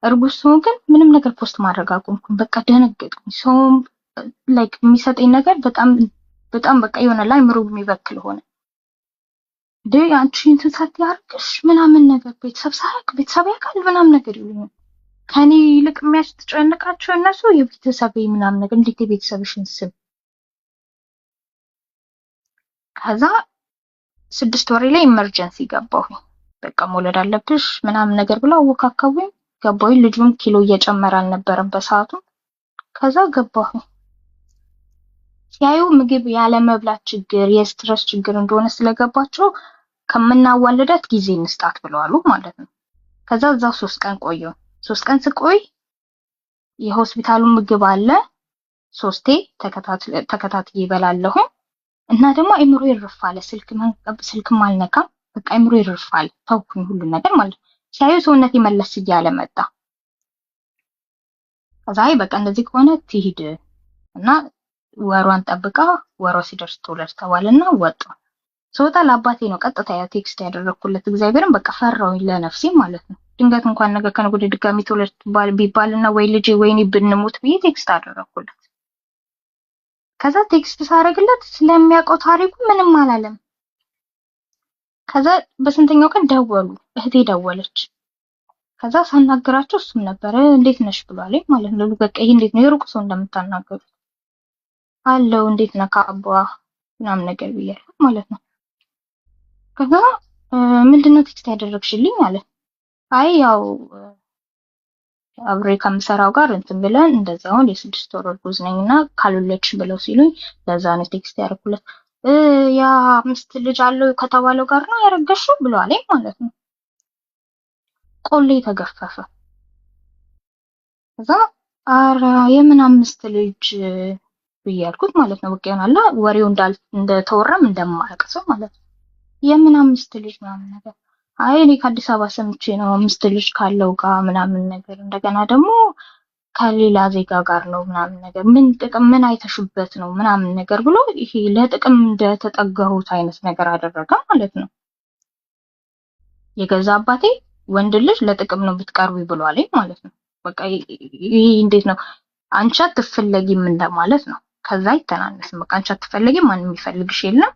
እርጉዝ ስሆን ግን ምንም ነገር ፖስት ማድረግ አቆምኩኝ። በቃ ደነገጥኩኝ። ሰውም የሚሰጠኝ ነገር በጣም በቃ ይሆናል አይምሮ የሚበክል ሆነ። አንቺ እንትን ሳትያርቅሽ ምናምን ነገር ቤተሰብ ያውቃል ምናምን ነገር ይሉኛል። ከኔ ይልቅ የሚያስጨንቃቸው እነሱ የቤተሰብ ምናምን ነገር እንዴት የቤተሰብሽን ስም። ከዛ 6 ወሬ ላይ ኢመርጀንሲ ገባሁኝ። በቃ መውለድ አለብሽ ምናምን ነገር ብለው አወካከቡኝ። ገባሁኝ። ልጁም ኪሎ እየጨመረ አልነበረም በሰዓቱ። ከዛ ገባሁኝ። ሲያዩ ምግብ ያለ መብላት ችግር የስትረስ ችግር እንደሆነ ስለገባቸው ከምናዋልዳት ጊዜ እንስጣት ብለዋሉ ማለት ነው። ከዛ እዛው 3 ቀን ቆየሁ። 3 ቀን ስቆይ የሆስፒታሉ ምግብ አለ 3ቴ ተከታትዬ ይበላለሁ እና ደግሞ አይምሮ ይርፋል። ስልክም አልነካም። በቃ አይምሮ ይርፋል። ተውኩኝ ሁሉ ነገር ማለት ነው። ሲያዩ ሰውነቴ መለስ እያለ መጣ። ከዛ በቃ እንደዚህ ከሆነ ትሂድ እና ወሯን ጠብቃ ወሯ ሲደርስ ትውለድ ተባለና ወጣ። ስወጣ ለአባቴ ነው ቀጥታ ቴክስት ያደረኩለት። እግዚአብሔርን በቃ ፈራሁኝ ለነፍሴ ማለት ነው። ድንገት እንኳን ነገ ከነገ ወዲያ ድጋሚ ትውለድ ቢባልና ወይ ልጄ ወይኔ ብንሞት ብዬ ቴክስት አደረኩለት። ከዛ ቴክስት ሳረግለት ስለሚያውቀው ታሪኩ ምንም አላለም። ከዛ በስንተኛው ቀን ደወሉ። እህቴ ደወለች። ከዛ ሳናግራቸው እሱም ነበረ እንዴት ነሽ ብሏለኝ ማለት ነው። በቃ ይሄ እንዴት ነው የሩቅ ሰው እንደምታናገሩት አለው እንዴት ነህ ከአባ ምናምን ነገር ብያለሁ ማለት ነው። ከዛ ምንድነው ቴክስት ያደረግሽልኝ አለ። አይ ያው አብሬ ከምሰራው ጋር እንትን ብለን እንደዛው የ6 ወር እርጉዝ ነኝና ካልወለድሽ ብለው ሲሉኝ ለዛ ነው ቴክስት ያደረኩለት። ያ 5 ልጅ አለው ከተባለው ጋር ነው ያረገሽው ብሎ አለኝ ማለት ነው። ቆሌ ተገፈፈ። ከዛ አረ የምን 5 ልጅ ብያልኩት ማለት ነው። በቃ ይሆናል ወሬው እንደተወራም እንደማያውቅ ሰው ማለት ነው። የምን 5 ልጅ ምናምን ነገር አይ እኔ ከአዲስ አበባ ሰምቼ ነው 5 ልጅ ካለው ጋር ምናምን ነገር እንደገና ደግሞ ከሌላ ዜጋ ጋር ነው ምናምን ነገር ምን ጥቅም ምን አይተሽበት ነው ምናምን ነገር ብሎ ይሄ ለጥቅም እንደተጠጋሁት አይነት ነገር አደረገ ማለት ነው። የገዛ አባቴ ወንድ ልጅ ለጥቅም ነው ብትቀርቢ ብሎ አለኝ ማለት ነው። በቃ ይሄ እንዴት ነው አንቺ አትፈለጊም እንደማለት ነው። ከዛ አይተናነስም። በቃ አንቺ አትፈለጊም ማንም ይፈልግሽ የለም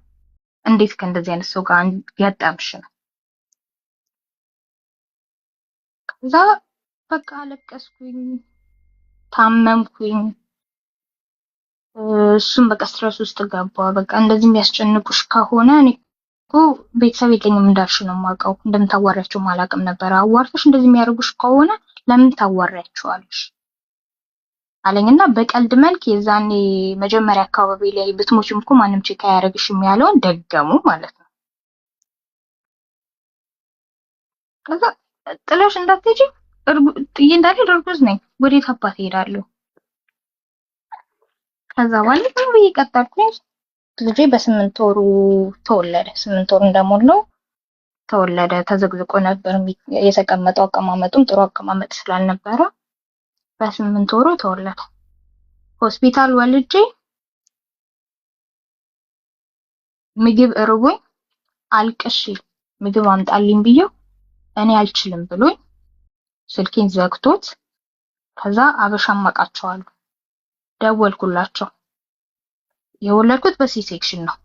እንዴት ከእንደዚህ አይነት ሰው ጋር ያጣምሽ ነው። ከዛ በቃ አለቀስኩኝ፣ ታመምኩኝ። እሱም በቃ ስትረስ ውስጥ ገባ። በቃ እንደዚህ የሚያስጨንቁሽ ከሆነ እኔ እኮ ቤተሰብ የለኝም እንዳልሽ ነው የማውቀው፣ እንደምታዋሪያቸው አላውቅም ነበር። አዋርተሽ እንደዚህ የሚያደርጉሽ ከሆነ ለምን ታዋሪያቸዋለሽ አለኝና በቀልድ መልክ የዛኔ መጀመሪያ አካባቢ ላይ ብትሞችም እኮ ማንም ቼክ አያደርግሽም ያለውን ደገሙ ማለት ነው። ከዛ ጥለሽ እንዳትሄጂ ጥዬ እንዳልሄድ እርጉዝ ነኝ፣ ወዴት አባት እሄዳለሁ? ከዛ በኋላ ብዬ ቀጠልኩኝ። ልጄ በ8 ወሩ ተወለደ። 8 ወር እንደሞላው ተወለደ። ተዘግዝቆ ነበር የተቀመጠው። አቀማመጡም ጥሩ አቀማመጥ ስላልነበረ በ8 ወሩ ተወለደ። ሆስፒታል ወልጄ ምግብ እርቦኝ አልቅሽ ምግብ አምጣልኝ ብዬው እኔ አልችልም ብሎኝ ስልኬን ዘግቶት ከዛ አበሻ ማቃቸዋለሁ ደወልኩላቸው። የወለድኩት በሲ ሴክሽን ነው።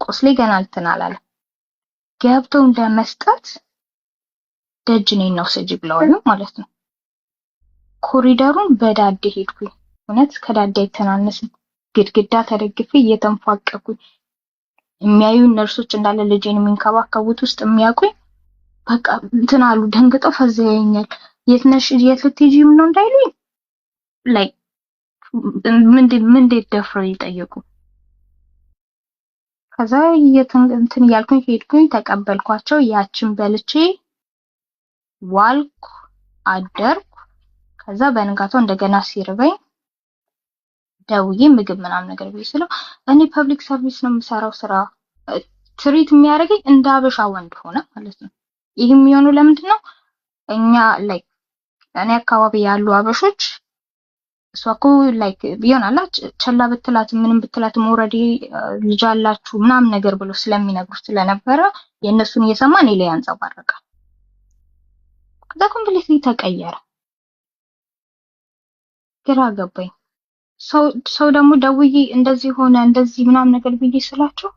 ቁስሌ ገና እንትን አላለ። ገብተው እንደመስጠት ደጅ ነኝ ነው ስጅ ብለውኝ ማለት ነው። ኮሪደሩን በዳዴ ሄድኩኝ። እውነት ከዳዴ አይተናነስም። ግድግዳ ተደግፌ እየተንፏቀኩኝ የሚያዩ ነርሶች እንዳለ ልጄን የሚንከባከቡት ውስጥ የሚያውቁኝ በቃ እንትን አሉ። ደንግጠው ፈዘያኛል። የት ነሽ የት ልትሄጂ ነው እንዳይሉኝ ላይ ምን ደፍረው ይጠይቁ። ከዛ እንትን እያልኩኝ ሄድኩኝ፣ ተቀበልኳቸው። ያችን በልቼ ዋልኩ አደርኩ። ከዛ በንጋታው እንደገና ሲርበኝ ደውዬ ምግብ ምናምን ነገር ብዬ እኔ ፐብሊክ ሰርቪስ ነው የምሰራው ስራ ትሪት የሚያደርገኝ እንደ አበሻ ወንድ ሆነ ማለት ነው። ይህ የሚሆነው ለምንድን ነው? እኛ ላይክ እኔ አካባቢ ያሉ አበሾች እሷ እኮ ላይክ ይሆናል ቸላ ብትላት ምንም ብትላት ኦልሬዲ ልጅ አላችሁ ምናምን ነገር ብሎ ስለሚነግሩ ስለነበረ የእነሱን እየሰማ እኔ ላይ ያንጸባርቃል። ከዛ ኮምፕሊትሊ ተቀየረ። ግራ ገባኝ። ሰው ደግሞ ደውዬ እንደዚህ ሆነ እንደዚህ ምናምን ነገር ብዬ ስላቸው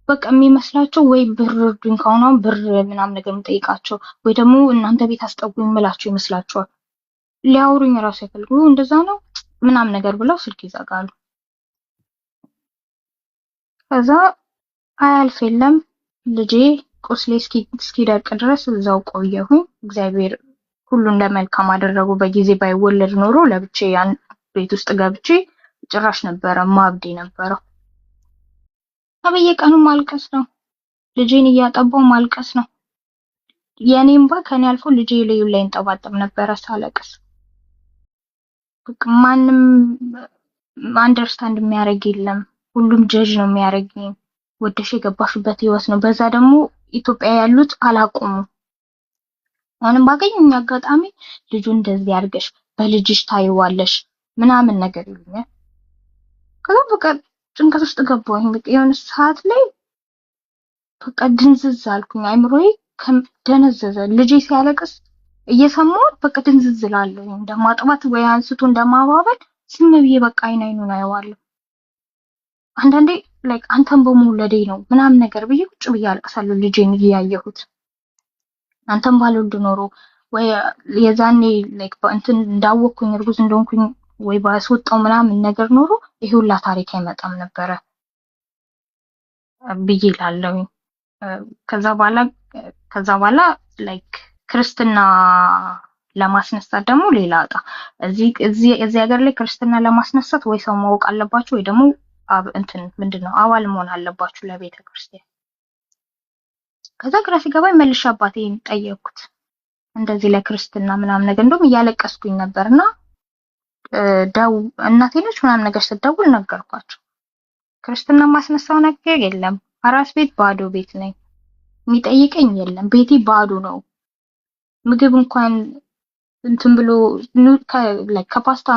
በቃ የሚመስላቸው ወይ ብር እርዱኝ ከሆነ ብር ምናምን ነገር የምጠይቃቸው ወይ ደግሞ እናንተ ቤት አስጠጉኝ የምላቸው ይመስላቸዋል። ሊያወሩኝ እራሱ አይፈልጉ እንደዛ ነው ምናምን ነገር ብለው ስልክ ይዘጋሉ። ከዛ አያልፍ የለም ልጄ ቁስሌ እስኪደርቅ ድረስ እዛው ቆየሁኝ። እግዚአብሔር ሁሉን ለመልካም አደረጉ። በጊዜ ባይወለድ ኖሮ ለብቼ ያን ቤት ውስጥ ገብቼ ጭራሽ ነበረ ማብዴ ነበረው። በየቀኑ ማልቀስ ነው። ልጄን እያጠባው ማልቀስ ነው። የኔ እንባ ከኔ አልፎ ልጄ ላይ ይንጠባጠብ ነበረ ሳለቅስ። ማንም አንደርስታንድ የሚያደርግ የለም። ሁሉም ጀጅ ነው የሚያደርገኝ። ወደሽ የገባሽበት ህይወት ነው። በዛ ደግሞ ኢትዮጵያ ያሉት አላቆሙ። አሁንም ባገኘኝ አጋጣሚ ልጁ እንደዚህ አድርገሽ በልጅሽ ታይዋለሽ ምናምን ነገር ይሉኛል። ከዛ በቃ ጭንቀት ውስጥ ገባሁኝ። በቃ የሆነ ሰዓት ላይ በቃ ድንዝዝ አልኩኝ። አይምሮዬ ደነዘዘ። ልጄ ሲያለቅስ እየሰማሁት በቃ ድንዝዝ እላለሁ። እንደማጥባት ወይ አንስቶ እንደማባበል ዝም ብዬ በቃ አይኑን አየዋለሁ። አንዳንዴ ላይክ አንተን በመውለዴ ነው ምናምን ነገር ብዬ ቁጭ ብዬ አልቅሳለሁ። ልጄን እያየሁት አንተን ባልወልድ ኖሮ ወይ የዛኔ ላይክ እንትን እንዳወቅኩኝ እርጉዝ እንደሆንኩኝ ወይ ባስወጣው ምናምን ነገር ኖሮ ይሄ ሁላ ታሪክ አይመጣም ነበረ ብዬ እላለሁኝ። ከዛ በኋላ ላይክ ክርስትና ለማስነሳት ደግሞ ሌላ እዚህ ሀገር ላይ ክርስትና ለማስነሳት ወይ ሰው ማወቅ አለባቸው ወይ ደግሞ እንትን ምንድነው አባል መሆን አለባችሁ ለቤተ ክርስቲያን። ከዛ ግራ ሲገባኝ መልሼ አባቴን ጠየቅኩት እንደዚህ ለክርስትና ምናምን ነገር እንደውም እያለቀስኩኝ ነበርና እናቴ ነች ምናምን ነገር ስትደውል ነገርኳቸው። ክርስትና ማስነሳው ነገር የለም፣ አራስ ቤት ባዶ ቤት ነኝ፣ የሚጠይቀኝ የለም፣ ቤቴ ባዶ ነው፣ ምግብ እንኳን እንትን ብሎ ከፓስታ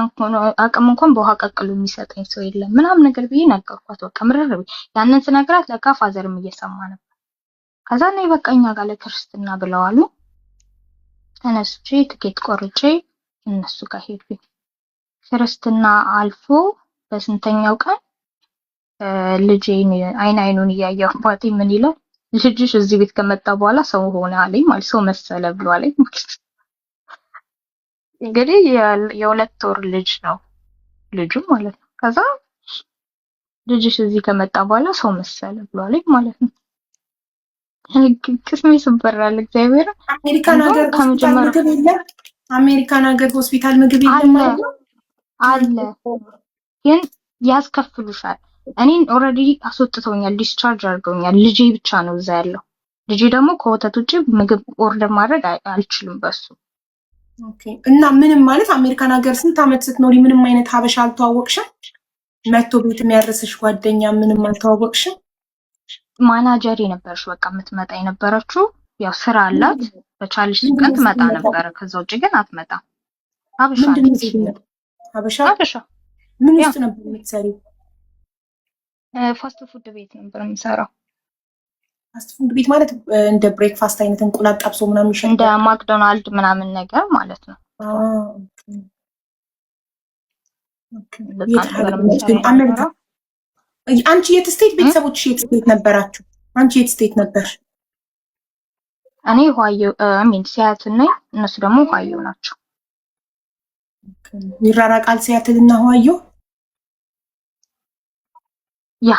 አቅም እንኳን በውሃ ቀቅሎ የሚሰጠኝ ሰው የለም ምናምን ነገር ብዬ ነገርኳት። በቃ ምርር ያንን ስነግራት ለካ ፋዘርም እየሰማ ነበር። ከዛ ነው በቃኛ ጋር ለክርስትና ብለዋሉ። ተነስቼ ትኬት ቆርጬ እነሱ ጋር ሄድኩኝ። ክርስትና አልፎ በስንተኛው ቀን ልጄን አይኑን እያየሁ አባቴ ምን ይላል፣ ልጅሽ እዚህ ቤት ከመጣ በኋላ ሰው ሆነ አለኝ ማለት ሰው መሰለ ብሎ አለኝ ማለት ነው። እንግዲህ የ2 ወር ልጅ ነው ልጁ ማለት ነው። ከዛ ልጅሽ እዚህ ከመጣ በኋላ ሰው መሰለ ብሎ አለኝ ማለት ነው። ቅስሜ ይሰበራል። እግዚአብሔር አሜሪካን ሀገር ምግብ የለም። አሜሪካን ሀገር ሆስፒታል ምግብ የለም ማለት ነው። አለ ግን ያስከፍሉሻል። እኔን ኦልሬዲ አስወጥተውኛል፣ ዲስቻርጅ አድርገውኛል። ልጄ ብቻ ነው እዛ ያለው። ልጄ ደግሞ ከወተት ውጪ ምግብ ኦርደር ማድረግ አልችልም በሱ። ኦኬ። እና ምንም ማለት አሜሪካን ሀገር ስንት ዓመት ስትኖሪ ምንም አይነት ሀበሻ አልተዋወቅሽም? መቶ ቤት የሚያርስሽ ጓደኛ ምንም አልተዋወቅሽም? ማናጀሪ ነበርሽ በቃ የምትመጣ የነበረችው። ያው ስራ አላት በቻልሽ ቀን ትመጣ ነበረ። ከዛ ውጪ ግን አትመጣም። ሀበሻ ሀበሻ ምን ውስጥ ነበር የምትሰሪው? ፋስት ፉድ ቤት ነበር የምሰራው። ፋስት ፉድ ቤት ማለት እንደ ብሬክፋስት አይነት እንቁላል ጠብሶ ምናምን ይሸጣል? እንደ ማክዶናልድ ምናምን ነገር ማለት ነው። አንቺ የት ስቴት ቤተሰቦች የት ስቴት ነበራችሁ? አንቺ የት ስቴት ነበር? እኔ ኦሃዮ ሲያትል ነኝ። እነሱ ደግሞ ኦሃዮ ናቸው። ይራራቃል ሲያትል እና ኦሃዮ? ያ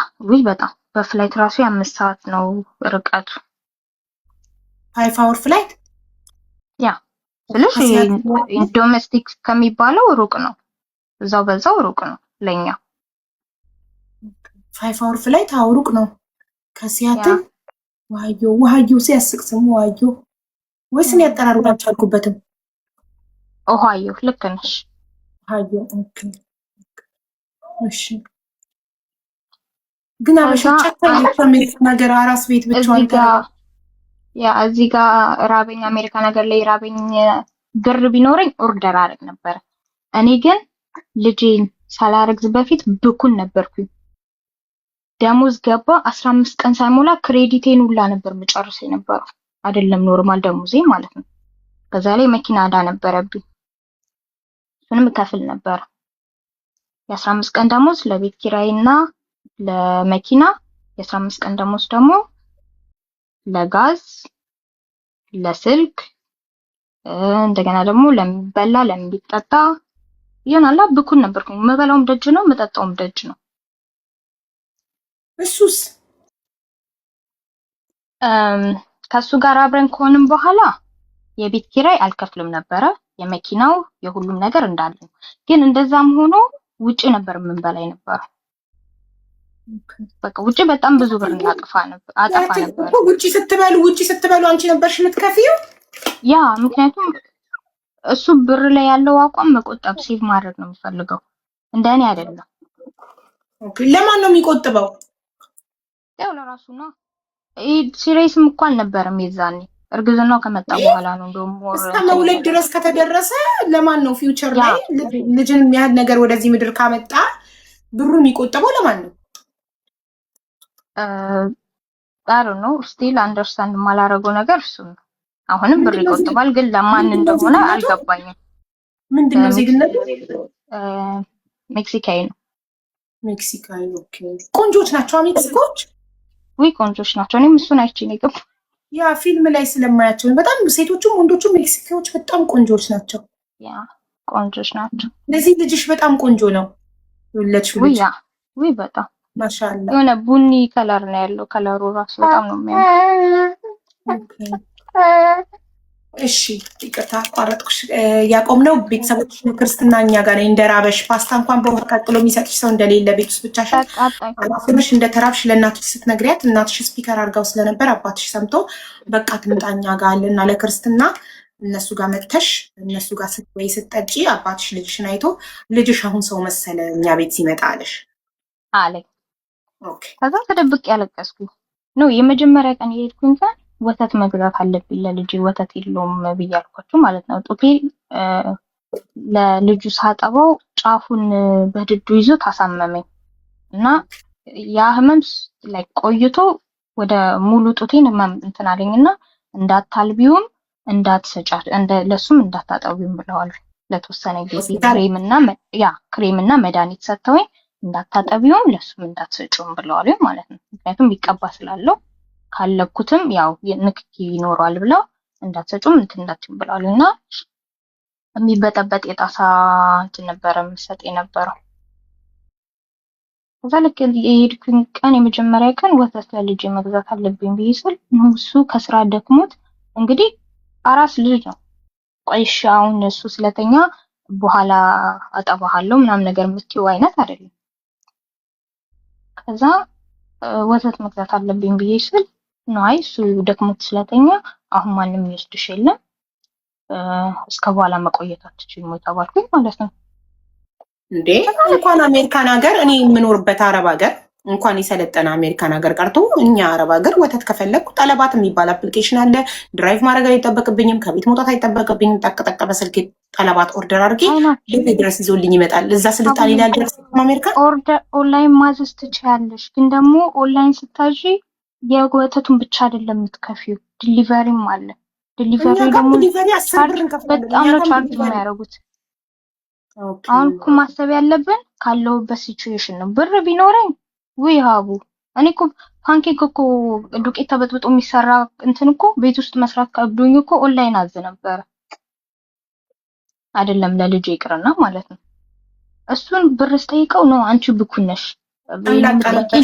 በጣም በፍላይት ራሱ 5 ሰዓት ነው ርቀቱ። 5 hour ፍላይት? ያ ስለሽ ዶሜስቲክ ከሚባለው ሩቅ ነው። በዛው ሩቅ ነው ለኛ። 5 hour ፍላይት ሩቅ ነው ከሲያትል። ኦሃዮ ሲያስቅ ስሙ ኦሃዮ። ወይስ እኔ አጠራሩን አልቻልኩበትም? ኦሃዮ ልክ ነሽ። ኦሃዮ ኦኬ። እሺ ግን አበሻ አሜሪካን ሀገር አራስ ቤት ብቻዋን እዚህ ጋር ራበኝ። አሜሪካን ሀገር ላይ ራበኝ ብር ቢኖረኝ ኦርደር አደረግ ነበር። እኔ ግን ልጄን ሳላረግዝ በፊት ብኩን ነበርኩኝ። ደሞዝ ገባ 15 ቀን ሳይሞላ ክሬዲቴን ሁላ ነበር መጨረስ የነበረው፣ አይደለም ኖርማል ደሞዜ ማለት ነው። በዛ ላይ መኪና ዕዳ ነበረብኝ፣ እሱንም እከፍል ነበር። የ15 ቀን ደሞዝ ለቤት ኪራይና ለመኪና፣ የ15 ቀን ደሞዝ ደግሞ ለጋዝ፣ ለስልክ፣ እንደገና ደግሞ ለሚበላ ለሚጠጣ ይሆናል። ብኩን ነበርኩኝ። የምበላውም ደጅ ነው፣ የምጠጣውም ደጅ ነው። እሱስ ከሱ ጋር አብረን ከሆንም በኋላ የቤት ኪራይ አልከፍልም ነበረ። የመኪናው የሁሉም ነገር እንዳለ ነው። ግን እንደዛም ሆኖ ውጪ ነበር የምንበላ የነበረው። በቃ ውጪ በጣም ብዙ ብር አጠፋ ነበር። ውጪ ስትበሉ አንቺ ነበርሽ የምትከፊው? ያ ምክንያቱም እሱ ብር ላይ ያለው አቋም መቆጠብ፣ ሴቭ ማድረግ ነው የሚፈልገው፣ እንደኔ አይደለም። ኦኬ። ለማን ነው የሚቆጥበው? ያው ለራሱ ነው። ሲሪየስም እኮ አልነበረም የዛኔ። እርግዝናው ከመጣ በኋላ ነው እንደውም እስከ መውለድ ድረስ ከተደረሰ ለማን ነው ፊውቸር ላይ ልጅን የሚያህል ነገር ወደዚህ ምድር ካመጣ ብሩ የሚቆጠበው ለማን ነው? ጣሩ ነው ስቲል አንደርስታንድ የማላረገው ነገር እሱ ነው። አሁንም ብር ይቆጥባል፣ ግን ለማን እንደሆነ አልገባኝም። ምንድነው ዜግነቱ? ሜክሲካዊ ነው። ሜክሲካዊ። ኦኬ። ቆንጆች ናቸው ሜክሲኮች? ቆንጆች ናቸው። እኔም እሱን አይቼ ነው የገባው። ያ ፊልም ላይ ስለማያቸው በጣም ሴቶቹም ወንዶቹም ሜክሲካዎች በጣም ቆንጆች ናቸው። ያ ቆንጆች ናቸው። ለዚህ ልጅሽ በጣም ቆንጆ ነው የወለድሽው ልጅ። በጣም ማሻአላ። የሆነ ቡኒ ከለር ነው ያለው። ከለሩ ራሱ በጣም ነው የሚያምር። እሺ ይቅርታ አቋረጥኩሽ። ያቆምነው ቤተሰቦች ክርስትና እኛ ጋር እንደራበሽ ፓስታ እንኳን በውሃ ቀጥሎ የሚሰጥሽ ሰው እንደሌለ ቤት ውስጥ ብቻሽን አራፍንሽ እንደተራብሽ ለእናትሽ ስትነግሪያት እናትሽ ስፒከር አድርጋው ስለነበር አባትሽ ሰምቶ በቃ ትምጣ እኛ ጋር አለና ለክርስትና እነሱ ጋር መጥተሽ እነሱ ጋር ስትበይ ስትጠጪ አባትሽ ልጅሽን አይቶ ልጅሽ አሁን ሰው መሰለ እኛ ቤት ሲመጣ አለሽ አለኝ። ከዛ ተደብቄ ያለቀስኩኝ ነው የመጀመሪያ ቀን የሄድኩኝ ቀን ወተት መግዛት አለብኝ ለልጅ ወተት የለውም ብዬ አልኳቸው ማለት ነው። ጡቴ ለልጁ ሳጠባው ጫፉን በድዱ ይዞ ታሳመመኝ እና ያ ህመም ላይ ቆይቶ ወደ ሙሉ ጡቴን እንትን አለኝና እንዳታልቢውም እንዳትሰጫት ለሱም እንዳታጠቢውም ብለዋል። ለተወሰነ ጊዜ ክሬምና መድኃኒት ሰጥተውኝ እንዳታጠቢውም ለሱም እንዳትሰጪውም ብለዋል ማለት ነው። ምክንያቱም ቢቀባ ስላለው ካለኩትም ያው ንክኪ ይኖራል ብለው እንዳትሰጩም እንትን እንዳትም ብለዋል እና የሚበጠበጥ የጣሳ እንትን ነበረ የምሰጥ የነበረው። ከዛ ልክ የሄድኩኝ ቀን የመጀመሪያ ቀን ወተት ለልጅ መግዛት አለብኝ ብዬ ስል እሱ ከስራ ደክሞት እንግዲህ አራስ ልጅ ነው። ቆይሽ አሁን እሱ ስለተኛ በኋላ አጠባሃለሁ ምናምን ነገር የምትይው አይነት አይደለም። ከዛ ወተት መግዛት አለብኝ ብዬ ስል አይ እሱ ደክሞት ስለተኛ አሁን ማንም ይወስድሽ የለም እስከ በኋላ መቆየት አትችይም ተባልኩኝ ማለት ነው። እንዴ እንኳን አሜሪካን ሀገር እኔ የምኖርበት አረብ ሀገር እንኳን የሰለጠነ አሜሪካን ሀገር ቀርቶ እኛ አረብ ሀገር ወተት ከፈለግኩ ጠለባት የሚባል አፕሊኬሽን አለ። ድራይቭ ማድረግ አይጠበቅብኝም፣ ከቤት መውጣት አይጠበቅብኝም። ጠቅጠቀ በስልክ ጠለባት ኦርደር አድርጌ ቤት ድረስ ይዞልኝ ይመጣል። እዛ ስልጣኔ ላይ አልደረስኩም። አሜሪካ ኦንላይን ማዘዝ ትችያለሽ፣ ግን ደግሞ ኦንላይን ስታዥ የወተቱን ብቻ አይደለም የምትከፊው፣ ዲሊቨሪም አለ። ዲሊቨሪ ደግሞ በጣም ነው ቻርጅ የሚያደርጉት። አሁን እኮ ማሰብ ያለብን ካለውበት ሲቹዌሽን ነው። ብር ቢኖረኝ ወይ ሀቡ እኔ እኮ ፓንኬክ እኮ ዱቄት ተበጥብጦ የሚሰራ እንትን እኮ ቤት ውስጥ መስራት ከብዶኝ እኮ ኦንላይን አዝ ነበር። አይደለም ለልጅ ይቅርና ማለት ነው። እሱን ብር ስጠይቀው ነው አንቺ ብኩነሽ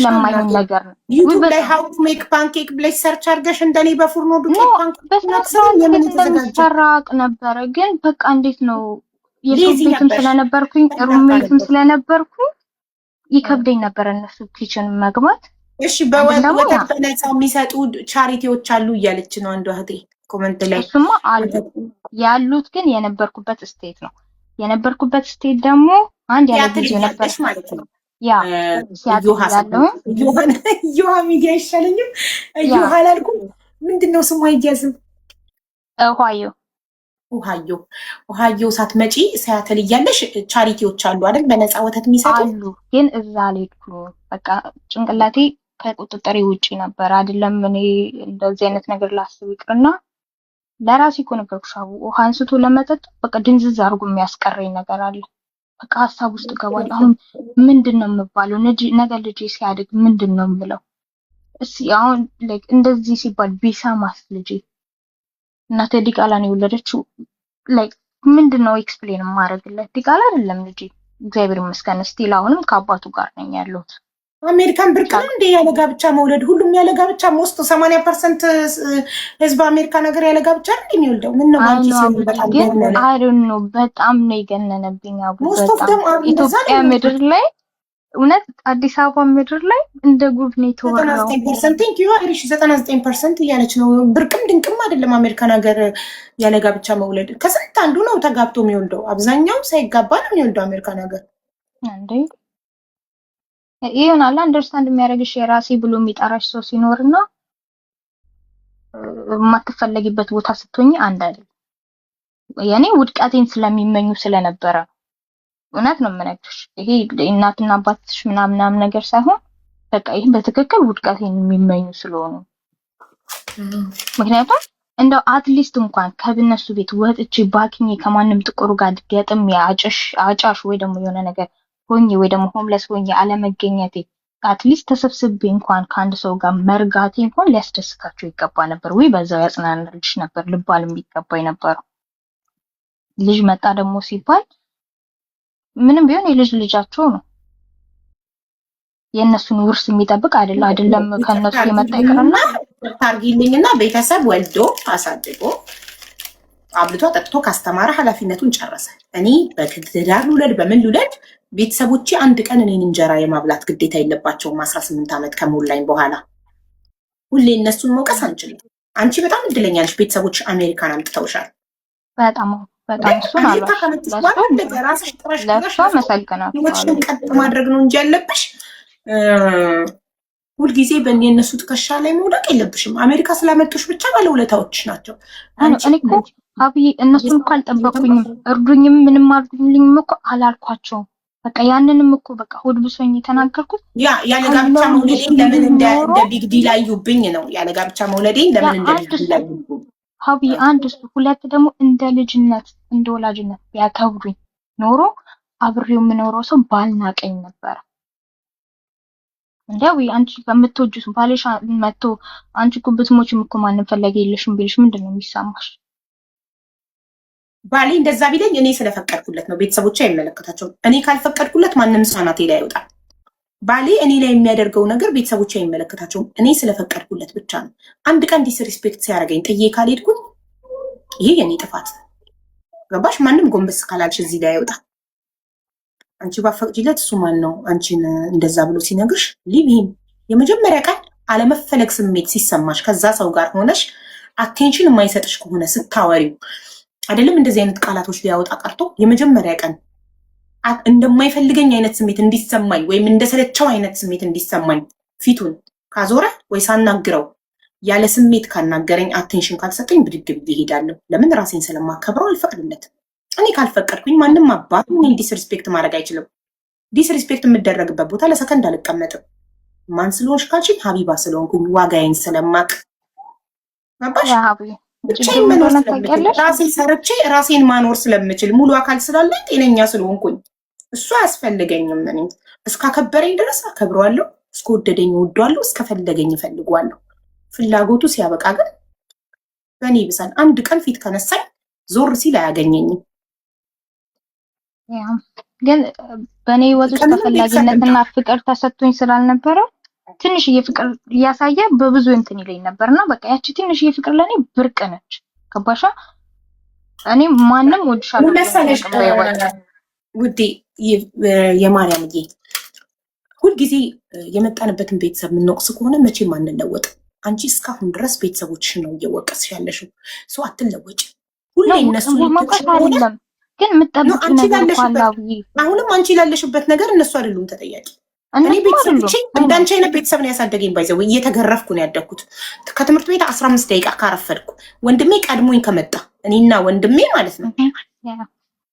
ለማይሆን ነገር ነው። ዩቲዩብ ላይ how to make pancake ብለሽ ሰርች አድርገሽ እንደኔ በፉርኖ ዱቄት ፓንኬክ ሰራቅ ነበረ። ግን በቃ እንዴት ነው የሰው ቤትም ስለነበርኩኝ ሩሜትም ስለነበርኩኝ ይከብደኝ ነበር እነሱ ኪችን መግባት። እሺ በወተት በነፃ የሚሰጡ ቻሪቲዎች አሉ እያለች ነው አንዷ እህቴ ኮሜንት ላይ። እሱማ አሉ ያሉት፣ ግን የነበርኩበት ስቴት ነው። የነበርኩበት ስቴት ደግሞ አንድ ያለ ጊዜ ነበር ማለት ነው። ያ ዮሐ ሚዲያ ይሻለኝም ዮሐ አላልኩም። ምንድነው ስሙ አይያዝም። ኦሃዮ ሳትመጪ ሲያትል እያለሽ ቻሪቲዎች አሉ አይደል? በነፃ ወተት የሚሰጡ አሉ። ግን እዛ አልሄድኩም። በቃ ጭንቅላቴ ከቁጥጥሬ ውጪ ነበር። አይደለም እኔ እንደዚህ አይነት ነገር ላስብ ይቅርና ለራሴ እኮ ነገርኩሽ አቡ ውሃ አንስቶ ለመጠጥ በቃ ድንዝዝ አድርጎ የሚያስቀረኝ ነገር አለ። በቃ ሀሳብ ውስጥ ገባለሁ። አሁን ምንድነው የምባለው? ነገ ልጄ ሲያድግ ምንድነው የምለው? እስኪ አሁን እንደዚህ ሲባል ቢሰማስ ልጄ እናቴ ዲቃላ ነው የወለደችው። ምንድነው ኤክስፕሌን ማድረግለት? ዲቃላ አይደለም ልጄ እግዚአብሔር ይመስገን ስቲል አሁንም ከአባቱ ጋር ነኝ ያለሁት። አሜሪካን ብርቅ ነው እንዴ ያለ ጋብቻ መውለድ? ሁሉም ያለ ጋብቻ ሞስት 80% ህዝብ አሜሪካ ነገር ያለ ጋብቻ ነው የሚወልደው። ምን ነው አንቺ ሲሆን በጣም ገነነ አይደል ነው በጣም ነው የገነነብኝ አቡ። በጣም ኢትዮጵያ ምድር ላይ እውነት አዲስ አበባ ምድር ላይ እንደ ጉድ ነው የተወራው። 99% ቲንክ ዩ አይሪሽ 99% እያለች ነው። ብርቅም ድንቅም አይደለም አሜሪካን ሀገር ያለ ጋብቻ መውለድ። ከስንት አንዱ ነው ተጋብቶ የሚወልደው። አብዛኛው ሳይጋባ ነው የሚወልደው አሜሪካን ሀገር እንዴ። ይሄን አላ አንደርስታንድ የሚያደርግሽ የራሴ ብሎ የሚጠራሽ ሰው ሲኖርና የማትፈለጊበት ቦታ ስትሆኚ አንድ አይደል። የኔ ውድቀቴን ስለሚመኙ ስለነበረ እውነት ነው የምነግርሽ። ይሄ እናትና አባትሽ ምናምን ነገር ሳይሆን በቃ ይሄ በትክክል ውድቀቴን የሚመኙ ስለሆኑ ምክንያቱም እንደው አትሊስት እንኳን ከብነሱ ቤት ወጥቼ ባክኜ ከማንም ጥቁር ጋር ገጥም አጫሽ ወይ ደግሞ የሆነ ነገር ሆኜ ወይ ደግሞ ሆምለስ ሆኜ አለመገኘቴ አትሊስት ተሰብስቤ እንኳን ከአንድ ሰው ጋር መርጋቴ እንኳን ሊያስደስታቸው ይገባ ነበር። ወይ በዛው ያጽናናልሽ ነበር ልባል የሚገባኝ ነበር። ልጅ መጣ ደግሞ ሲባል ምንም ቢሆን የልጅ ልጃቸው ነው። የእነሱን ውርስ የሚጠብቅ አይደለም ከነሱ የመጣ ይቅርና ታርጊልኝና ቤተሰብ ወልዶ አሳድጎ አብልቶ ጠጥቶ ካስተማረ ኃላፊነቱን ጨረሰ። እኔ በትዳር ልውለድ በምን ልውለድ ቤተሰቦቼ አንድ ቀን እኔን እንጀራ የማብላት ግዴታ የለባቸውም። 18 ዓመት ከሞላኝ በኋላ ሁሌ እነሱን መውቀስ አንችልም። አንቺ በጣም እድለኛ ነሽ፣ ቤተሰቦች አሜሪካን አምጥተውሻል። በጣም እሱን ራስሽ ጥረሽ ቀጥ ማድረግ ነው እንጂ ያለብሽ ሁልጊዜ የእነሱ ትከሻ ላይ መውደቅ የለብሽም። አሜሪካ ስላመጡሽ ብቻ ባለውለታዎች ናቸው። እኔ እኮ አብይ እነሱን እኮ አልጠበቁኝም፣ እርዱኝም ምንም አድርጉልኝም እኮ አላልኳቸውም። በቃ ያንንም እኮ በቃ ሆድ ብሶኝ የተናገርኩት ያለ ጋብቻ መውለዴን ለምን እንደ ቢግ ዲል አዩብኝ ነው። ያለ ጋብቻ መውለዴን ለምን እንደ ቢግ ዲል አዩብኝ አብይ። አንድ እሱ፣ ሁለት ደግሞ እንደ ልጅነት እንደ ወላጅነት ቢያከብሩኝ ኖሮ አብሬው የምኖረው ሰው ባልናቀኝ ነበር። እንደው አንቺ በምትወጁት ባልሽ መጥቶ አንቺ እኮ ብትሞችም እኮ ማንም ፈላጊ የለሽም ቢልሽ ምንድን ነው የሚሰማሽ? ባሌ እንደዛ ቢለኝ እኔ ስለፈቀድኩለት ነው። ቤተሰቦቼ አይመለከታቸውም። እኔ ካልፈቀድኩለት ማንም ሳናቴ ላይ አይወጣም። ባሌ እኔ ላይ የሚያደርገው ነገር ቤተሰቦቼ አይመለከታቸውም። እኔ ስለፈቀድኩለት ብቻ ነው። አንድ ቀን ዲስሪስፔክት ሲያደርገኝ ጥዬ ካልሄድኩኝ ይሄ የኔ ጥፋት ገባሽ? ማንም ጎንበስ ካላልሽ እዚህ ላይ አይወጣም። አንቺ ባፈቅጂለት እሱ ማን ነው አንቺን እንደዛ ብሎ ሲነግርሽ ሊቪም የመጀመሪያ ቀን አለመፈለግ ስሜት ሲሰማሽ ከዛ ሰው ጋር ሆነሽ አቴንሽን የማይሰጥሽ ከሆነ ስታወሪው አይደለም እንደዚህ አይነት ቃላቶች ሊያወጣ ቀርቶ የመጀመሪያ ቀን እንደማይፈልገኝ አይነት ስሜት እንዲሰማኝ ወይም እንደሰለቸው አይነት ስሜት እንዲሰማኝ ፊቱን ካዞረ ወይ ሳናግረው ያለ ስሜት ካናገረኝ አቴንሽን ካልሰጠኝ ብድግ ብዬ እሄዳለሁ። ለምን? ራሴን ስለማከብረው አልፈቅድለትም። እኔ ካልፈቀድኩኝ ማንም አባት እኔን ዲስሪስፔክት ማድረግ አይችልም። ዲስሪስፔክት የምደረግበት ቦታ ለሰከንድ አልቀመጥም። ማን ስለሆንሽ ካልሽኝ ሀቢባ ስለሆንኩኝ ዋጋዬን ስለማቅ ገባሽ? ብቻዬን መኖር ስለምችል ራሴን ሰርቼ ራሴን ማኖር ስለምችል ሙሉ አካል ስላለኝ ጤነኛ ስለሆንኩኝ እሱ አያስፈልገኝም። እኔ እስካከበረኝ ድረስ አከብረዋለሁ፣ እስከወደደኝ እወደዋለሁ፣ እስከፈለገኝ እፈልገዋለሁ። ፍላጎቱ ሲያበቃ ግን በእኔ ይብሳል። አንድ ቀን ፊት ከነሳኝ ዞር ሲል አያገኘኝም። ግን በእኔ ህይወት ውስጥ ተፈላጊነትና ፍቅር ተሰጥቶኝ ስላልነበረ ትንሽዬ ፍቅር እያሳየ በብዙ እንትን ይለኝ ነበርና በቃ ያቺ ትንሽዬ ፍቅር ለኔ ብርቅ ነች። ገባሻ? እኔ ማንም ወድሻለሁ መሰለሽ ውዴ የማርያምዬ ሁልጊዜ የመጣንበትን ቤተሰብ የምንወቅስ ከሆነ መቼም አንለወጥ። አንቺ እስካሁን ድረስ ቤተሰቦችሽን ነው እየወቀስሽ ያለሽው። ሰው አትለወጭ። ሁሌ እነሱ አይደለም ግን የምጠብቂው ነገር ካላው አሁንም አንቺ ላለሽበት ነገር እነሱ አይደሉም ተጠያቂ። እኔ ቤተሰቦቼ እንዳንቺ አይነት ቤተሰብ ነው ያሳደገኝ። ባይዘው እየተገረፍኩ ነው ያደግኩት። ከትምህርት ቤት 15 ደቂቃ ካረፈድኩ ወንድሜ ቀድሞኝ ከመጣ እኔና ወንድሜ ማለት ነው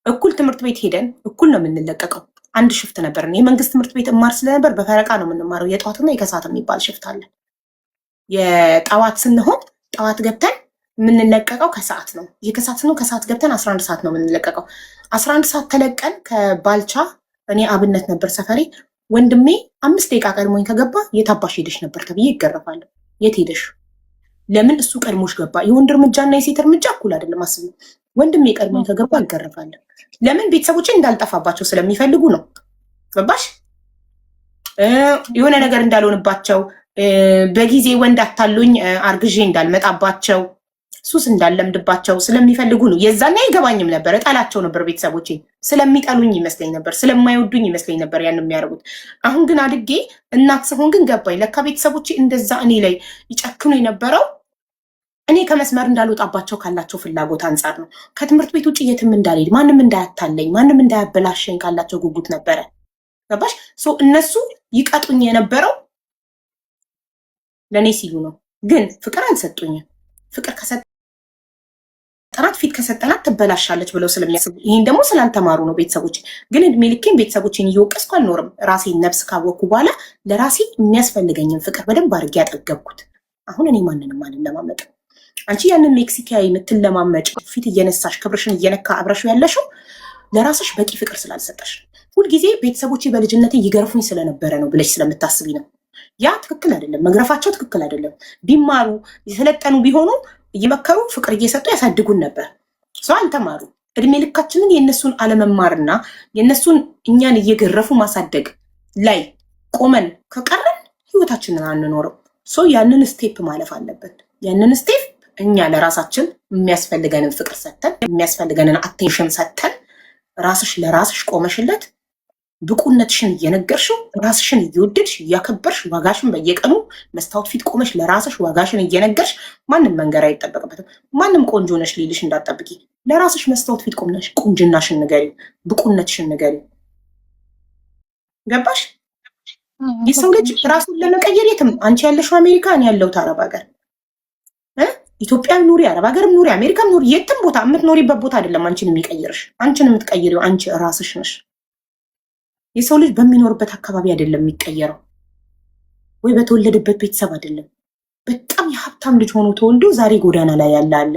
እኩል ትምህርት ቤት ሄደን እኩል ነው የምንለቀቀው። አንድ ሽፍት ነበር። የመንግስት ትምህርት ቤት እማር ስለነበር በፈረቃ ነው የምንማረው። የጠዋትና የከሰዓት የሚባል ሽፍት አለ። የጠዋት ስንሆን ጠዋት ገብተን የምንለቀቀው ከሰዓት ነው። የከሰዓት ነው ከሰዓት ገብተን 11 ሰዓት ነው የምንለቀቀው። 11 ሰዓት ተለቀን ከባልቻ እኔ አብነት ነበር ሰፈሬ። ወንድሜ 5 ደቂቃ ቀድሞኝ ከገባ የታባሽ ሄደሽ ነበር ተብዬ ይገረፋለሁ። የት ሄደሽ? ለምን? እሱ ቀድሞሽ ገባ። የወንድ እርምጃና የሴት እርምጃ እኩል አይደለም። አስቢ። ወንድሜ ቀድሞኝ ከገባ ይገረፋለሁ። ለምን? ቤተሰቦቼ እንዳልጠፋባቸው ስለሚፈልጉ ነው። ገባሽ? የሆነ ነገር እንዳልሆንባቸው በጊዜ ወንድ አታሉኝ አርግዤ እንዳልመጣባቸው ሱስ እንዳለምድባቸው ስለሚፈልጉ ነው። የዛና አይገባኝም ነበር። እጠላቸው ነበር ቤተሰቦቼ። ስለሚጠሉኝ ይመስለኝ ነበር፣ ስለማይወዱኝ ይመስለኝ ነበር ያን የሚያደርጉት። አሁን ግን አድጌ እናት ስሆን ግን ገባኝ። ለካ ቤተሰቦቼ እንደዛ እኔ ላይ ይጨክኑ የነበረው እኔ ከመስመር እንዳልወጣባቸው ካላቸው ፍላጎት አንጻር ነው። ከትምህርት ቤት ውጭ የትም እንዳልሄድ፣ ማንም እንዳያታለኝ፣ ማንም እንዳያበላሸኝ ካላቸው ጉጉት ነበረ። ገባሽ? እነሱ ይቀጡኝ የነበረው ለእኔ ሲሉ ነው። ግን ፍቅር አልሰጡኝም። ፍቅር ከሰጠናት ፊት ከሰጠናት ትበላሻለች ብለው ስለሚያስቡ፣ ይህን ደግሞ ስላልተማሩ ነው ቤተሰቦች። ግን እድሜ ልኬን ቤተሰቦችን እየወቀስኩ አልኖርም። ራሴን ነፍስ ካወቅኩ በኋላ ለራሴ የሚያስፈልገኝን ፍቅር በደንብ አድርጌ ያጠገብኩት። አሁን እኔ ማንንም አልለማመጥም። አንቺ ያንን ሜክሲካዊ የምትለማመጭ ፊት እየነሳሽ ክብርሽን እየነካ አብረሽው ያለሽው ለራስሽ በቂ ፍቅር ስላልሰጠሽ፣ ሁልጊዜ ቤተሰቦቼ በልጅነቴ ይገርፉኝ ስለነበረ ነው ብለሽ ስለምታስቢ ነው። ያ ትክክል አይደለም። መግረፋቸው ትክክል አይደለም። ቢማሩ የሰለጠኑ ቢሆኑ እየመከሩ ፍቅር እየሰጡ ያሳድጉን ነበር። ሰው አልተማሩ። እድሜ ልካችንን የእነሱን አለመማርና የእነሱን እኛን እየገረፉ ማሳደግ ላይ ቆመን ከቀረን ህይወታችንን አንኖርም። ሰው ያንን ስቴፕ ማለፍ አለበት። ያንን ስቴፕ እኛ ለራሳችን የሚያስፈልገንን ፍቅር ሰተን የሚያስፈልገንን አቴንሽን ሰተን ራስሽ ለራስሽ ቆመሽለት ብቁነትሽን እየነገርሽው ራስሽን እየወደድሽ እያከበርሽ ዋጋሽን በየቀኑ መስታወት ፊት ቆመሽ ለራስሽ ዋጋሽን እየነገርሽ ማንም መንገር አይጠበቅበትም። ማንም ቆንጆ ነሽ ሊልሽ እንዳጠብቂ ለራስሽ መስታወት ፊት ቆምነሽ ቁንጅናሽን ንገሪ፣ ብቁነትሽን ንገሪ። ገባሽ? የሰው ልጅ ራሱን ለመቀየር የትም አንቺ ያለሽው አሜሪካ እኔ ያለሁት አረብ ሀገር ኢትዮጵያ ኑሪ፣ አረብ ሀገርም ኑሪ፣ አሜሪካም ኑሪ፣ የትም ቦታ የምትኖሪበት ቦታ አይደለም አንቺን የሚቀይርሽ። አንቺን የምትቀይሪው አንቺ ራስሽ ነሽ። የሰው ልጅ በሚኖርበት አካባቢ አይደለም የሚቀየረው፣ ወይ በተወለደበት ቤተሰብ አይደለም። በጣም የሀብታም ልጅ ሆኖ ተወልዶ ዛሬ ጎዳና ላይ ያለ አለ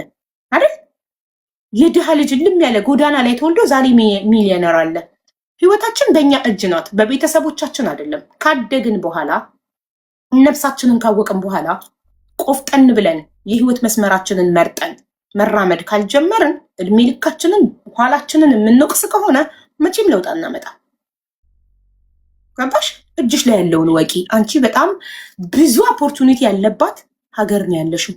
አይደል? የድሃ ልጅ ልም ያለ ጎዳና ላይ ተወልዶ ዛሬ ሚሊዮነር አለ። ህይወታችን በእኛ እጅ ናት፣ በቤተሰቦቻችን አይደለም። ካደግን በኋላ ነፍሳችንን ካወቅን በኋላ ቆፍጠን ብለን የህይወት መስመራችንን መርጠን መራመድ ካልጀመርን እድሜ ልካችንን ኋላችንን የምንወቅስ ከሆነ መቼም ለውጥ አናመጣ። ገባሽ? እጅሽ ላይ ያለውን ወቂ። አንቺ በጣም ብዙ ኦፖርቹኒቲ ያለባት ሀገር ነው ያለሽው።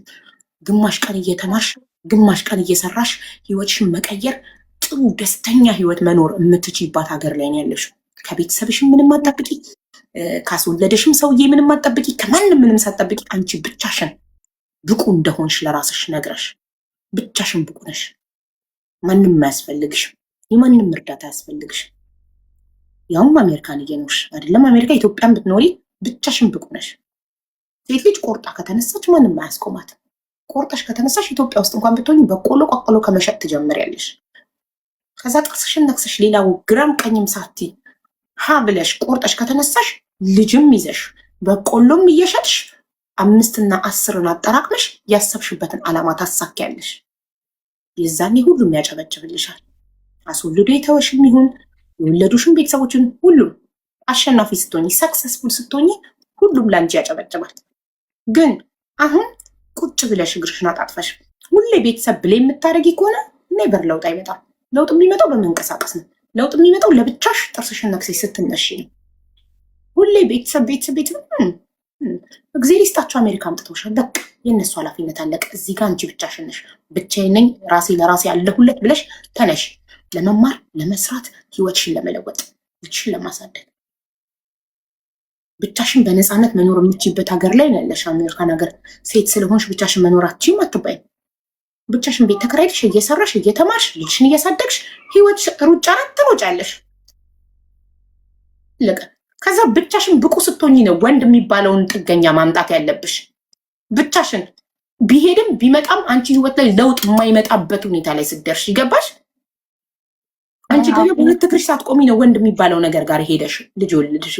ግማሽ ቀን እየተማርሽ ግማሽ ቀን እየሰራሽ ህይወትሽን መቀየር ጥሩ ደስተኛ ህይወት መኖር የምትችይባት ሀገር ላይ ነው ያለሽው። ከቤተሰብሽም ምንም አትጠብቂ፣ ካስወለደሽም ሰውዬ ምንም አትጠብቂ፣ ከማንም ምንም ሳትጠብቂ አንቺ ብቻሽን ብቁ እንደሆንሽ ለራስሽ ነግረሽ ብቻሽን ብቁ ነሽ። ማንም አያስፈልግሽም፣ የማንም እርዳታ አያስፈልግሽም። ያውም አሜሪካን እየኖርሽ አይደለም አሜሪካ ኢትዮጵያን ብትኖሪ ብቻሽን ብቁ ነሽ። ሴት ልጅ ቆርጣ ከተነሳች ማንም አያስቆማት። ቆርጠሽ ከተነሳሽ ኢትዮጵያ ውስጥ እንኳን ብትሆኝ በቆሎ ቆቅሎ ከመሸጥ ትጀምሪያለሽ። ከዛ ጥርስሽን ነክሰሽ ሌላው ግራም ቀኝም ሳቲ ሀ ብለሽ ቆርጠሽ ከተነሳሽ ልጅም ይዘሽ በቆሎም እየሸጥሽ 5 እና 10 አጠራቅመሽ ያሰብሽበትን ዓላማ ታሳኪያለሽ። የዛኔ ሁሉም ያጨበጭብልሻል። አስወልዶ የተወሽም ይሁን የወለዱሽን ቤተሰቦችን ሁሉም አሸናፊ ስትሆኝ ሰክሰስፉል ስትሆኝ ሁሉም ላንቺ ያጨበጭባል። ግን አሁን ቁጭ ብለሽ እግርሽን አጣጥፈሽ ሁሌ ቤተሰብ ብለ የምታደርጊ ከሆነ ኔቨር ለውጥ አይመጣም። ለውጥ የሚመጣው በመንቀሳቀስ ነው። ለውጥ የሚመጣው ለብቻሽ ጥርስሽን ነክሰሽ ስትነሺ ነው። ሁሌ ቤተሰብ እግዜር ይስጣቸው አሜሪካ አምጥተውሻል። በቃ የእነሱ ኃላፊነት አለቀ። እዚህ ጋር አንቺ ብቻሽን ነሽ። ብቻዬን ነኝ ራሴ ለራሴ ያለሁለት ብለሽ ተነሽ። ለመማር ለመስራት፣ ህይወትሽን ለመለወጥ፣ ልጅሽን ለማሳደግ ብቻሽን በነፃነት መኖር የምትችይበት ሀገር ላይ ነው ያለሽ። አሜሪካን ሀገር ሴት ስለሆንሽ ብቻሽን መኖራችሁም አትባይ። ብቻሽን ቤት ተከራይተሽ እየሰራሽ እየተማርሽ ልጅሽን እያሳደግሽ ህይወትሽ ሩጫ ናት፣ ትሮጫለሽ። ለቀ ከዛ ብቻሽን ብቁ ስትሆኚ ነው ወንድ የሚባለውን ጥገኛ ማምጣት ያለብሽ። ብቻሽን ቢሄድም ቢመጣም አንቺ ህይወት ላይ ለውጥ የማይመጣበት ሁኔታ ላይ ስትደርሽ ይገባሽ። አንቺ ገና በሁለት እግርሽ ሳትቆሚ ነው ወንድ የሚባለው ነገር ጋር ሄደሽ ልጅ ወልድሽ።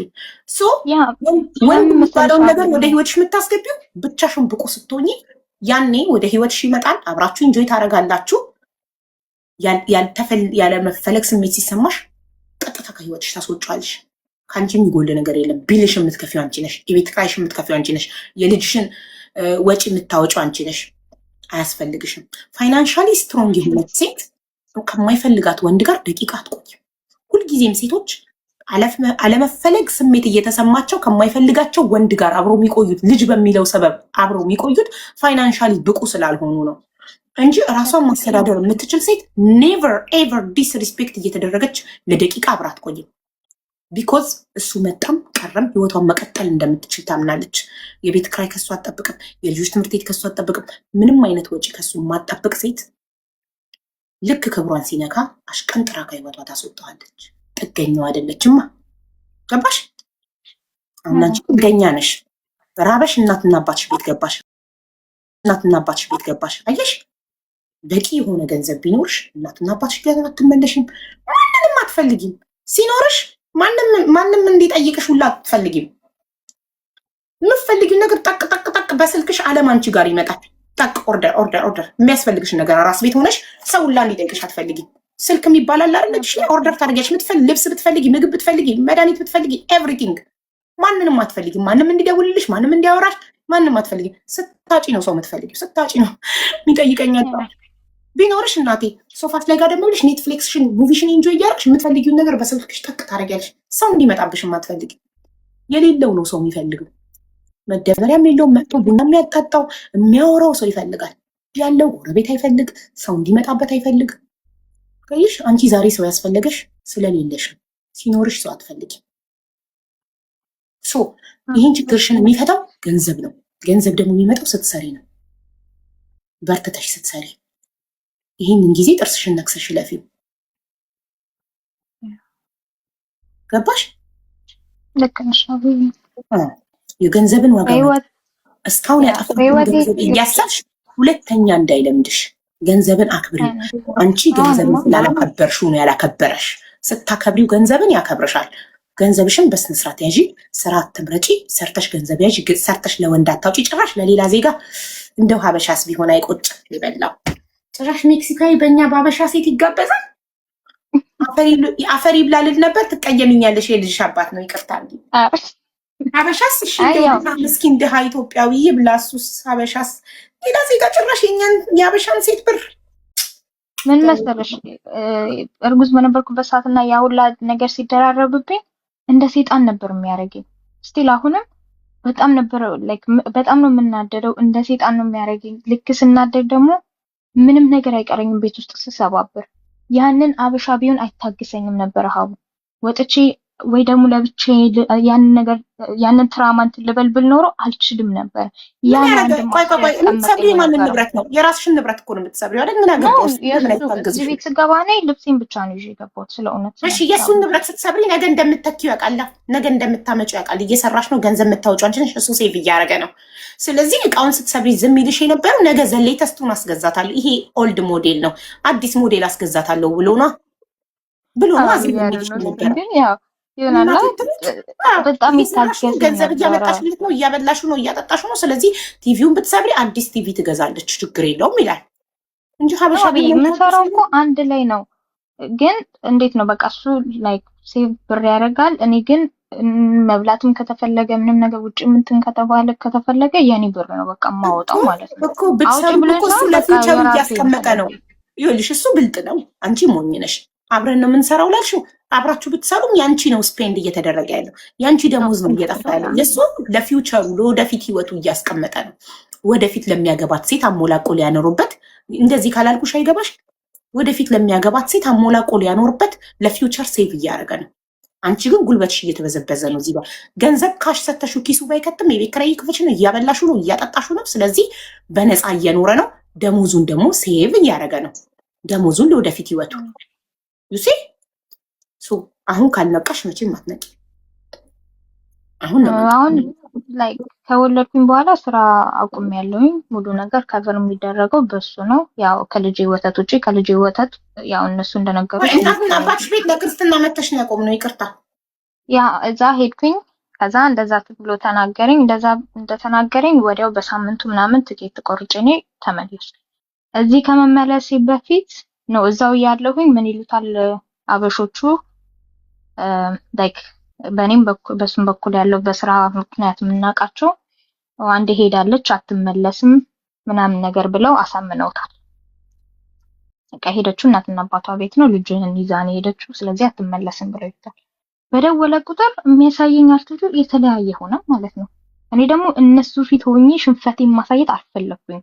ወንድ የሚባለውን ነገር ወደ ህይወትሽ የምታስገቢው ብቻሽን ብቁ ስትሆኚ፣ ያኔ ወደ ህይወትሽ ይመጣል። አብራችሁ ኢንጆይ ታደርጋላችሁ። ያለመፈለግ ስሜት ሲሰማሽ ቀጥታ ከህይወትሽ ታስወጫለሽ። ከአንቺ የሚጎል ነገር የለም። ቢልሽ የምትከፊው አንቺ ነሽ። የቤት ኪራይሽ የምትከፊው አንቺ ነሽ። የልጅሽን ወጪ የምታወጪው አንቺ ነሽ። አያስፈልግሽም። ፋይናንሻሊ ስትሮንግ የሆነች ሴት ከማይፈልጋት ወንድ ጋር ደቂቃ አትቆይም። ሁልጊዜም ሴቶች አለመፈለግ ስሜት እየተሰማቸው ከማይፈልጋቸው ወንድ ጋር አብሮ የሚቆዩት ልጅ በሚለው ሰበብ አብሮ የሚቆዩት ፋይናንሻሊ ብቁ ስላልሆኑ ነው እንጂ ራሷን ማስተዳደር የምትችል ሴት ኔቨር ኤቨር ዲስሪስፔክት እየተደረገች ለደቂቃ አብራ አትቆይም። ቢኮዝ እሱ መጣም ቀረም ህይወቷን መቀጠል እንደምትችል ታምናለች። የቤት ክራይ ከሱ አትጠብቅም። የልጆች ትምህርት ቤት ከሱ አትጠብቅም። ምንም አይነት ወጪ ከሱ ማጠብቅ ሴት ልክ ክብሯን ሲነካ አሽቀንጥራ ከህይወቷ ታስወጣዋለች። ጥገኛው አይደለችማ። ገባሽ? አሁን አንቺ ጥገኛ ነሽ። ራበሽ፣ እናትና አባትሽ ቤት ገባሽ። እናትና አባትሽ ቤት ገባሽ። አየሽ፣ በቂ የሆነ ገንዘብ ቢኖርሽ እናትና አባትሽ ጋር አትመለሽም። ማንንም አትፈልጊም። ሲኖርሽ ማንም እንዲጠይቅሽ ሁላ አትፈልጊም። የምትፈልጊው ነገር ጠቅ ጠቅ ጠቅ በስልክሽ አለም አንቺ ጋር ይመጣል። ጠቅ ኦርደር ኦርደር ኦርደር። የሚያስፈልግሽ ነገር ራስ ቤት ሆነሽ ሰው ሁላ እንዲጠይቅሽ አትፈልጊም። ስልክ የሚባላል አይደለች? ኦርደር ታደርጊያለሽ። ልብስ ብትፈልጊ፣ ምግብ ብትፈልጊ፣ መድኃኒት ብትፈልጊ፣ ኤቭሪቲንግ። ማንንም አትፈልጊም። ማንም እንዲደውልልሽ፣ ማንም እንዲያወራሽ፣ ማንም አትፈልጊም። ስታጪ ነው ሰው የምትፈልጊው። ስታጪ ነው የሚጠይቀኝ። ቢኖርሽ እናቴ ሶፋት ላይ ጋር ደግሞ ብለሽ ኔትፍሊክስሽን ሙቪሽን ኢንጆይ እያደረግሽ የምትፈልጊውን ነገር በስልክሽ ጠቅ ታደርጊያለሽ። ሰው እንዲመጣብሽ የማትፈልጊ የሌለው ነው ሰው የሚፈልገው። መደበሪያም የለውም። መጥቶ ቡና የሚያጣጣው የሚያወራው ሰው ይፈልጋል። ያለው ጎረቤት አይፈልግ፣ ሰው እንዲመጣበት አይፈልግ። ከይሽ አንቺ ዛሬ ሰው ያስፈለገሽ ስለሌለሽ ሲኖርሽ ሰው አትፈልጊ። ይህን ችግርሽን የሚፈታው ገንዘብ ነው። ገንዘብ ደግሞ የሚመጣው ስትሰሪ ነው። በርትተሽ ስትሰሪ ይህንን ጊዜ ጥርስሽን ነክሰሽ ለፊው። ገባሽ? ልክ ነሽ። የገንዘብን ዋጋ እስካሁን ያጠፋሽውን ገንዘብ እያሰብሽ ሁለተኛ እንዳይለምድሽ። ገንዘብን አክብሪ። አንቺ ገንዘብን ስላላከበርሽው ነው ያላከበረሽ። ስታከብሪው ገንዘብን ያከብርሻል። ገንዘብሽን በስነስርዓት ያዢ። ስራ አትምረጪ። ሰርተሽ ገንዘብ ያዢ። ሰርተሽ ለወንድ አታውጪ። ጭራሽ ለሌላ ዜጋ እንደው ሀበሻስ ቢሆን አይቆጭ ሊበላው። ጭራሽ ሜክሲካዊ በእኛ በሀበሻ ሴት ይጋበዛል። አፈሪ ብላልል ነበር። ትቀየምኛለሽ። የልጅሽ አባት ነው። ይቅርታ ሀበሻስ እሺ፣ ምስኪን ድሃ ኢትዮጵያዊ ብላሱስ ሀበሻስ ሌላ ዜጋ ጭራሽ የሀበሻን ሴት ብር ምን መሰለሽ፣ እርጉዝ በነበርኩበት ሰዓትና ያ ሁላ ነገር ሲደራረብብኝ እንደ ሴጣን ነበር የሚያደርገኝ። ስቲል አሁንም በጣም ነበር ላይክ በጣም ነው የምናደደው። እንደ ሴጣን ነው የሚያደርገኝ። ልክ ስናደድ ደግሞ ምንም ነገር አይቀረኝም ቤት ውስጥ ስሰባብር። ያንን አበሻ ቢሆን አይታግሰኝም ነበር። ሀቡ ወጥቼ ወይ ደግሞ ለብቻ ያንን ትራማንት ልበልብል ኖሮ አልችልም ነበር። የምትሰብሪው የማንን ንብረት ነው? የራስሽን ንብረት እኮ ነው የምትሰብሪው አይደል? ምን አገባሽ? ቤት ስገባ እኔ ልብሴን ብቻ ነው ይዤ የገባሁት። ስለ እውነት እሺ፣ የእሱን ንብረት ስትሰብሪ ነገ እንደምትተኪው ያውቃል። ነገ እንደምታመጪው ያውቃል። እየሰራሽ ነው፣ ገንዘብ የምታወጪው አንቺ ነሽ። እሱ ሴቭ እያደረገ ነው። ስለዚህ እቃውን ስትሰብሪ ዝም ይልሽ የነበረው ነገ ዘሌተስቱን አስገዛታለሁ፣ ይሄ ኦልድ ሞዴል ነው፣ አዲስ ሞዴል አስገዛታለሁ ብሎ ነው እዚህ የሚልሽ ነበር። በጣም ይታገዝ ገንዘብ እያመጣሽለት ነው፣ እያበላሹ ነው፣ እያጠጣሹ ነው። ስለዚህ ቲቪውን ብትሰብሪ አዲስ ቲቪ ትገዛለች፣ ችግር የለውም ይላል እንጂ ሀበሻ የምንሰራው እኮ አንድ ላይ ነው። ግን እንዴት ነው በቃ እሱ ላይክ ሴቭ ብር ያደርጋል። እኔ ግን መብላትም ከተፈለገ ምንም ነገር ውጭ ምንትን ከተፈለገ የኔ ብር ነው በቃ የማወጣው ማለት ነው እኮ። ብትሰሩ እኮ እሱ ለፊውቸሩ እያስቀመጠ ነው። ይኸውልሽ እሱ ብልጥ ነው፣ አንቺ ሞኝ ነሽ። አብረን ነው የምንሰራው ላልሽው አብራችሁ ብትሰሩም ያንቺ ነው ስፔንድ እየተደረገ ያለው፣ ያንቺ ደሞዝ ነው እየጠፋ ያለው። የሱ ለፊውቸሩ ለወደፊት ህይወቱ እያስቀመጠ ነው። ወደፊት ለሚያገባት ሴት አሞላቆ ሊያኖሩበት። እንደዚህ ካላልኩሽ አይገባሽ። ወደፊት ለሚያገባት ሴት አሞላቆ ሊያኖርበት ለፊውቸር ሴቭ እያደረገ ነው። አንቺ ግን ጉልበትሽ እየተበዘበዘ ነው። እዚህ ገንዘብ ካሽ ሰተሹ ኪሱ ባይከትም የቤት ኪራይ ክፍልሽ ነው፣ እያበላሹ ነው፣ እያጠጣሹ ነው። ስለዚህ በነፃ እየኖረ ነው። ደሞዙን ደግሞ ሴቭ እያደረገ ነው። ደሞዙን ለወደፊት ህይወቱ ዩሲ አሁን ካልነቃሽ መቼም አትነቂ። አሁን ላይ ከወለድኩኝ በኋላ ስራ አቁሜያለሁኝ። ሙሉ ነገር ከቨር የሚደረገው በሱ ነው። ያው ከልጄ ወተት ውጪ ከልጄ ወተት ያው እነሱ እንደነገሩኝ እናትና አባትሽ ቤት ለክርስትና መተሽ ነው ያቆምነው። ይቅርታ ያ እዛ ሄድኩኝ። ከዛ እንደዛ ብሎ ተናገረኝ። እንደዛ እንደተናገረኝ ወዲያው በሳምንቱ ምናምን ትኬት ቆርጬ እኔ ተመለስኩ። እዚህ ከመመለሴ በፊት ነው እዛው ያለሁኝ ምን ይሉታል አበሾቹ ላይክ በእኔም በሱም በኩል ያለው በስራ ምክንያት የምናውቃቸው አንዴ ሄዳለች አትመለስም ምናምን ነገር ብለው አሳምነውታል። በቃ ሄደችው እናትና አባቷ ቤት ነው፣ ልጅህን ይዛ ነው ሄደችው፣ ስለዚህ አትመለስም ብለው ይታል። በደወለ ቁጥር የሚያሳየኝ አርቲቱ የተለያየ ሆነ ማለት ነው። እኔ ደግሞ እነሱ ፊት ሆኜ ሽንፈቴን ማሳየት አልፈለኩኝ።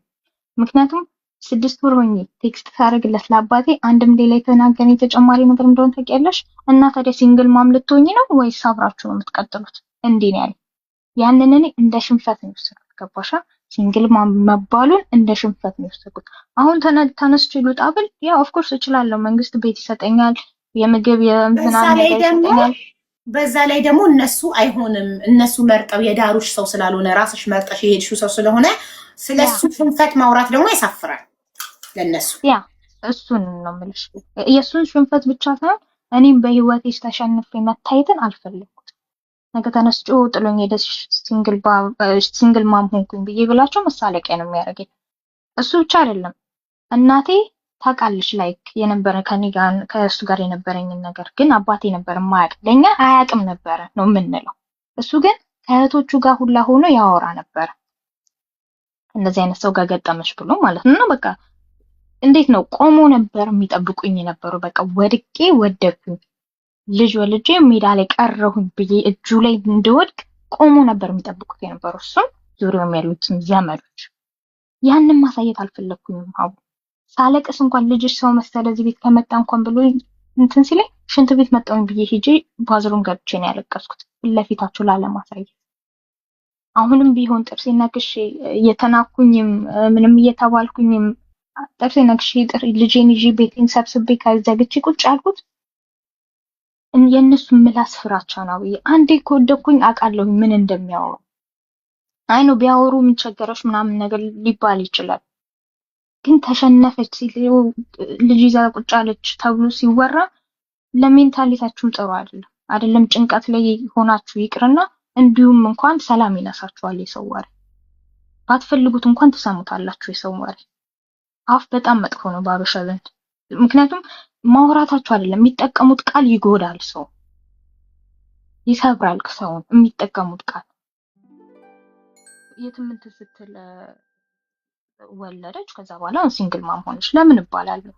ምክንያቱም 6 ወር ሆኜ ቴክስት ሳደርግለት ለአባቴ አንድም ሌላ የተናገረኝ ተጨማሪ ነገር እንደሆነ ታውቂያለሽ። እና ታዲያ ሲንግል ማም ልትሆኚ ነው ወይስ አብራችሁ ነው የምትቀጥሉት? እንዲህ ነው ያለኝ። ያንን እኔ እንደ ሽንፈት ነው የወሰድኩት። ገባሻ? ሲንግል ማም መባሉን እንደ ሽንፈት ነው የወሰድኩት። አሁን ተነስቼ ልውጣ ብል ያ ኦፍ ኮርስ እችላለሁ። መንግስት ቤት ይሰጠኛል፣ የምግብ የምናምን ነገር ይሰጠኛል። በዛ ላይ ደግሞ እነሱ አይሆንም፣ እነሱ መርጠው የዳሩሽ ሰው ስላልሆነ ራስሽ መርጠሽ የሄድሽው ሰው ስለሆነ ስለሱ ሽንፈት ማውራት ደግሞ ያሳፍራል ለነሱ። ያ እሱን ነው የምልሽ። የእሱን ሽንፈት ብቻ ሳይሆን እኔም በህይወቴ ተሸንፌ መታየትን አልፈልግም። ነገ ተነስቶ ጥሎኝ ሄደ ሲንግል ማም ሆንኩኝ ብዬ ብላቸው መሳለቂያ ነው የሚያደርገኝ። እሱ ብቻ አይደለም እናቴ ታውቃለች ላይክ የነበረ ከኔ ጋር ከእሱ ጋር የነበረኝን ነገር ግን አባቴ ነበር የማያውቅ፣ ለኛ አያውቅም ነበረ ነው የምንለው። እሱ ግን ከእህቶቹ ጋር ሁላ ሆኖ ያወራ ነበረ እንደዚህ አይነት ሰው ጋር ገጠመች ብሎ ማለት ነው። በቃ እንዴት ነው ቆሞ ነበር የሚጠብቁኝ የነበሩ። በቃ ወድቄ ወደኩኝ፣ ልጅ ወልጄ ሜዳ ላይ ቀረሁኝ ብዬ እጁ ላይ እንደወድቅ ቆሞ ነበር የሚጠብቁት የነበሩ፣ እሱም ዙሪያውም ያሉትን ዘመዶች። ያንን ማሳየት አልፈለኩኝም። አቡ ሳለቅስ እንኳን ልጅሽ ሰው መሰለ እዚህ ቤት ከመጣ እንኳን ብሎ እንትን ሲለኝ ሽንት ቤት መጣሁኝ ብዬ ሄጄ ባዝሩም ገብቼ ነው ያለቀስኩት ለፊታችሁ ላለማሳየት። አሁንም ቢሆን ጥርሴ ነክሼ እየተናኩኝም ምንም እየተባልኩኝም ጥርሴ ነክሼ ልጄን ይዤ ቤቴን ሰብስቤ ከዘግቼ ቁጭ አልኩት የእነሱ ምላስ ፍራቻ ነው። አንዴ ከወደኩኝ አውቃለሁ ምን እንደሚያወሩ። አይ ነው ቢያወሩ ምን ቸገረሽ ምናምን ነገር ሊባል ይችላል። ግን ተሸነፈች ሲል ልጅ ይዛ ቁጭ አለች ተብሎ ሲወራ ለሜንታሊታችሁም ጥሩ አይደለም። ጭንቀት ላይ ሆናችሁ ይቅርና እንዲሁም እንኳን ሰላም ይነሳችኋል የሰው ወሬ። ባትፈልጉት እንኳን ትሰሙታላችሁ የሰው ወሬ። አፍ በጣም መጥፎ ነው በአበሻ ዘንድ። ምክንያቱም ማውራታችሁ አይደለም የሚጠቀሙት ቃል ይጎዳል፣ ሰው ይሰብራል። ሰውን የሚጠቀሙት ቃል የትምንት ስትል ወለደች ከዛ በኋላ ሲንግል ማም ሆነች ለምን እባላለሁ?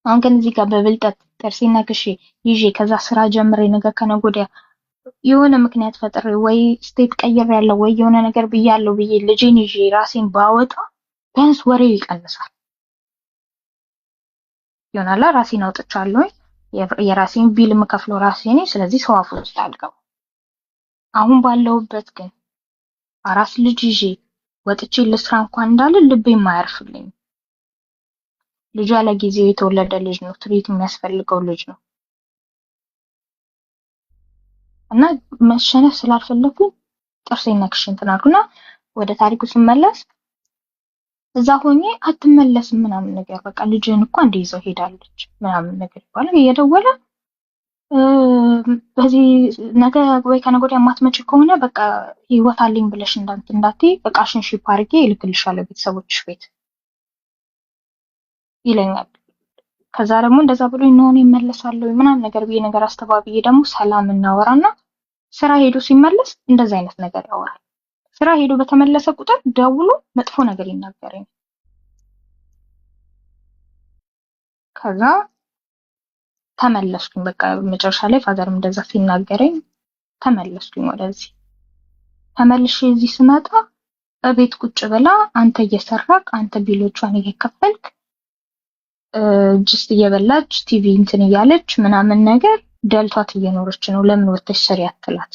አሁን ግን እዚህ ጋር በብልጠት ጥርሴና ክሼ ይዤ ከዛ ስራ ጀምሬ ነገ ከነገ ወዲያ የሆነ ምክንያት ፈጥሬ ወይ ስቴት ቀይሬያለሁ ወይ የሆነ ነገር ብያለሁ ብዬ ልጄን ይዤ ራሴን ባወጣ ቢያንስ ወሬው ይቀንሳል። ይሆናላ ራሴን አውጥቻለሁ፣ የራሴን ቢል የምከፍለው ራሴ ነኝ። ስለዚህ ሰው አፍ ውስጥ አልገባም። አሁን ባለሁበት ግን አራስ ልጅ ይዤ ወጥቼ ልስራ እንኳን እንዳለ ልቤ የማያርፍልኝ። ልጅ ያለ ጊዜው የተወለደ ልጅ ነው፣ ትሪት የሚያስፈልገው ልጅ ነው እና መሸነፍ ስላልፈለኩኝ ጥርሴን ነክሼ እንትን አልኩና ወደ ታሪኩ ስመለስ እዛ ሆኜ አትመለስም ምናምን ነገር በቃ ልጅን እኮ እንደ ይዘው ሄዳለች ምናምን ነገር ይባላል። እየደወለ በዚህ ነገ ወይ ከነገ ወዲያ የማትመጪ ከሆነ በቃ ህይወት አለኝ ብለሽ እንዳትይ እቃሽን ሺፕ አድርጌ እልክልሻለሁ ቤተሰቦችሽ ቤት ይለኛል። ከዛ ደግሞ እንደዛ ብሎ ነው ይመለሳለሁ ምናምን ነገር ብዬ ነገር አስተባብዬ ደግሞ ሰላም እናወራና ስራ ሄዶ ሲመለስ እንደዛ አይነት ነገር ያወራል። ስራ ሄዶ በተመለሰ ቁጥር ደውሎ መጥፎ ነገር ይናገረኝ። ከዛ ተመለስኩኝ። በቃ መጨረሻ ላይ ፋዘርም እንደዛ ሲናገረኝ ተመለስኩኝ ወደዚህ። ተመልሼ እዚህ ስመጣ በቤት ቁጭ ብላ አንተ እየሰራክ አንተ ቢሎቿን እየከፈልክ ጅስት እየበላች ቲቪ እንትን እያለች ምናምን ነገር ደልቷት እየኖረች ነው፣ ለምን ወጥተሽ ስሪ አትላት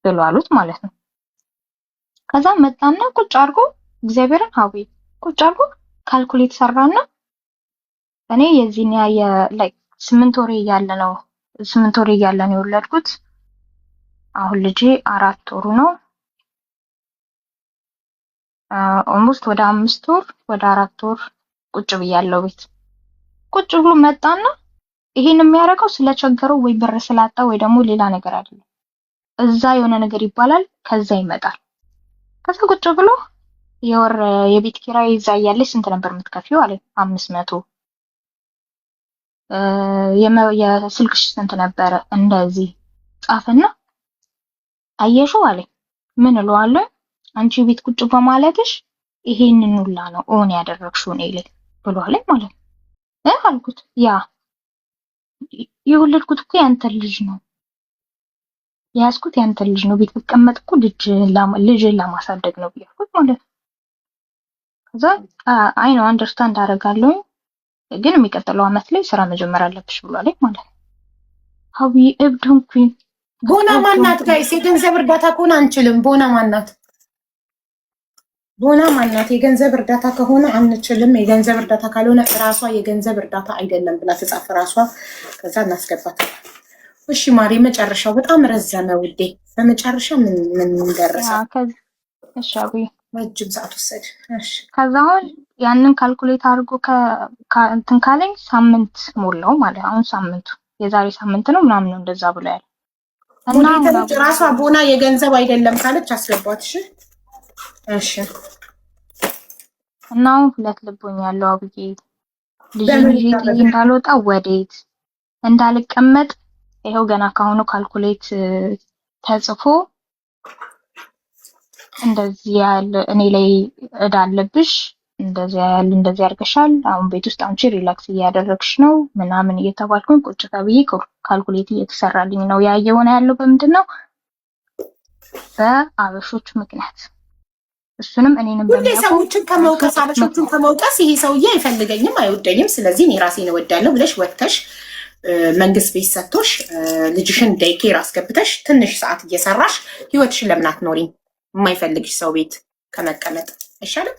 ብሎ አሉት ማለት ነው። ከዛ መጣና ቁጭ አድርጎ እግዚአብሔርን ሀዊ ቁጭ አድርጎ ካልኩሌት ሰራና እኔ የዚህኛ ላይክ 8 ወር እያለ ነው የወለድኩት። አሁን ልጄ 4 ወሩ ነው። ኦልሞስት ወደ 5 ወር ወደ 4 ወር ቁጭ ብያለሁ ቤት። ቁጭ ብሎ መጣና ይሄን የሚያደርገው ስለቸገረው ወይ ብር ስላጣ ወይ ደግሞ ሌላ ነገር አይደለም። እዛ የሆነ ነገር ይባላል፣ ከዛ ይመጣል። ከዛ ቁጭ ብሎ የወር የቤት ኪራይ እዛ እያለች ስንት ነበር የምትከፊው አለኝ። 500 የስልክሽ ስንት ነበረ? እንደዚህ ጻፈና አየሽው አለኝ። ምን እለዋለሁ? አንቺ ቤት ቁጭ በማለትሽ ይሄንን ሁላ ነው ኦን ያደረግሽው ነው ይለኝ ብሎ አለኝ ማለት ነው። አልኩት ያ የወለድኩት እኮ ያንተ ልጅ ነው ያስኩት ያንተ ልጅ ነው፣ ቤት ብትቀመጥ እኮ ልጅን ለማሳደግ ነው ብያልኩት ማለት ነው። ከዛ አይ ነው አንደርስታንድ አደርጋለሁ ግን የሚቀጥለው አመት ላይ ስራ መጀመር አለብሽ ብሏለኝ ማለት ነው። ሀዊ እብድ ሆንኩኝ። ቦና ማናት ጋይስ? የገንዘብ እርዳታ ከሆነ አንችልም። ቦና ማናት? የገንዘብ እርዳታ ከሆነ አንችልም። የገንዘብ እርዳታ ካልሆነ ራሷ የገንዘብ እርዳታ አይደለም ብላ ተጻፈ ራሷ። ከዛ እናስገባታለን። እሺ ማሪ፣ መጨረሻው በጣም ረዘመ ውዴ። በመጨረሻ ምን ደረሰ? እሺ ሀዊ ረጅም ሰዓት ወሰደ። እሺ ከዛ አሁን ያንን ካልኩሌት አድርጎ እንትን ካለኝ ሳምንት ሞላው ማለት አሁን ሳምንቱ የዛሬ ሳምንት ነው ምናምን ነው እንደዛ ብሎ ያለ እና ራሷ ቦና የገንዘብ አይደለም ካለች አስገባት። እሺ እና አሁን 2 ልቦኝ ያለው አብዬ ልጅ እንዳልወጣ ወዴት እንዳልቀመጥ ይሄው ገና ካሁኑ ካልኩሌት ተጽፎ እንደዚህ ያለ እኔ ላይ እዳ አለብሽ እንደዚህ አድርገሻል፣ አሁን ቤት ውስጥ አንቺ ሪላክስ እያደረግሽ ነው ምናምን እየተባልኩኝ ቁጭ ተብዬ ካልኩሌት እየተሰራልኝ ነው። ያየው ነው ያለው በምንድን ነው? በአበሾች ምክንያት እሱንም እኔንም ሁሌ ሰዎችን ከመውቀስ አበሾቹን ከመውቀስ ይሄ ሰውዬ አይፈልገኝም አይወደኝም ስለዚህ እኔ ራሴን እወዳለሁ ብለሽ ወጥተሽ መንግስት ቤት ሰጥቶሽ ልጅሽን ዴይኬር አስገብተሽ ትንሽ ሰዓት እየሰራሽ ህይወትሽን ለምን አትኖሪም? የማይፈልግሽ ሰው ቤት ከመቀመጥ አይሻልም?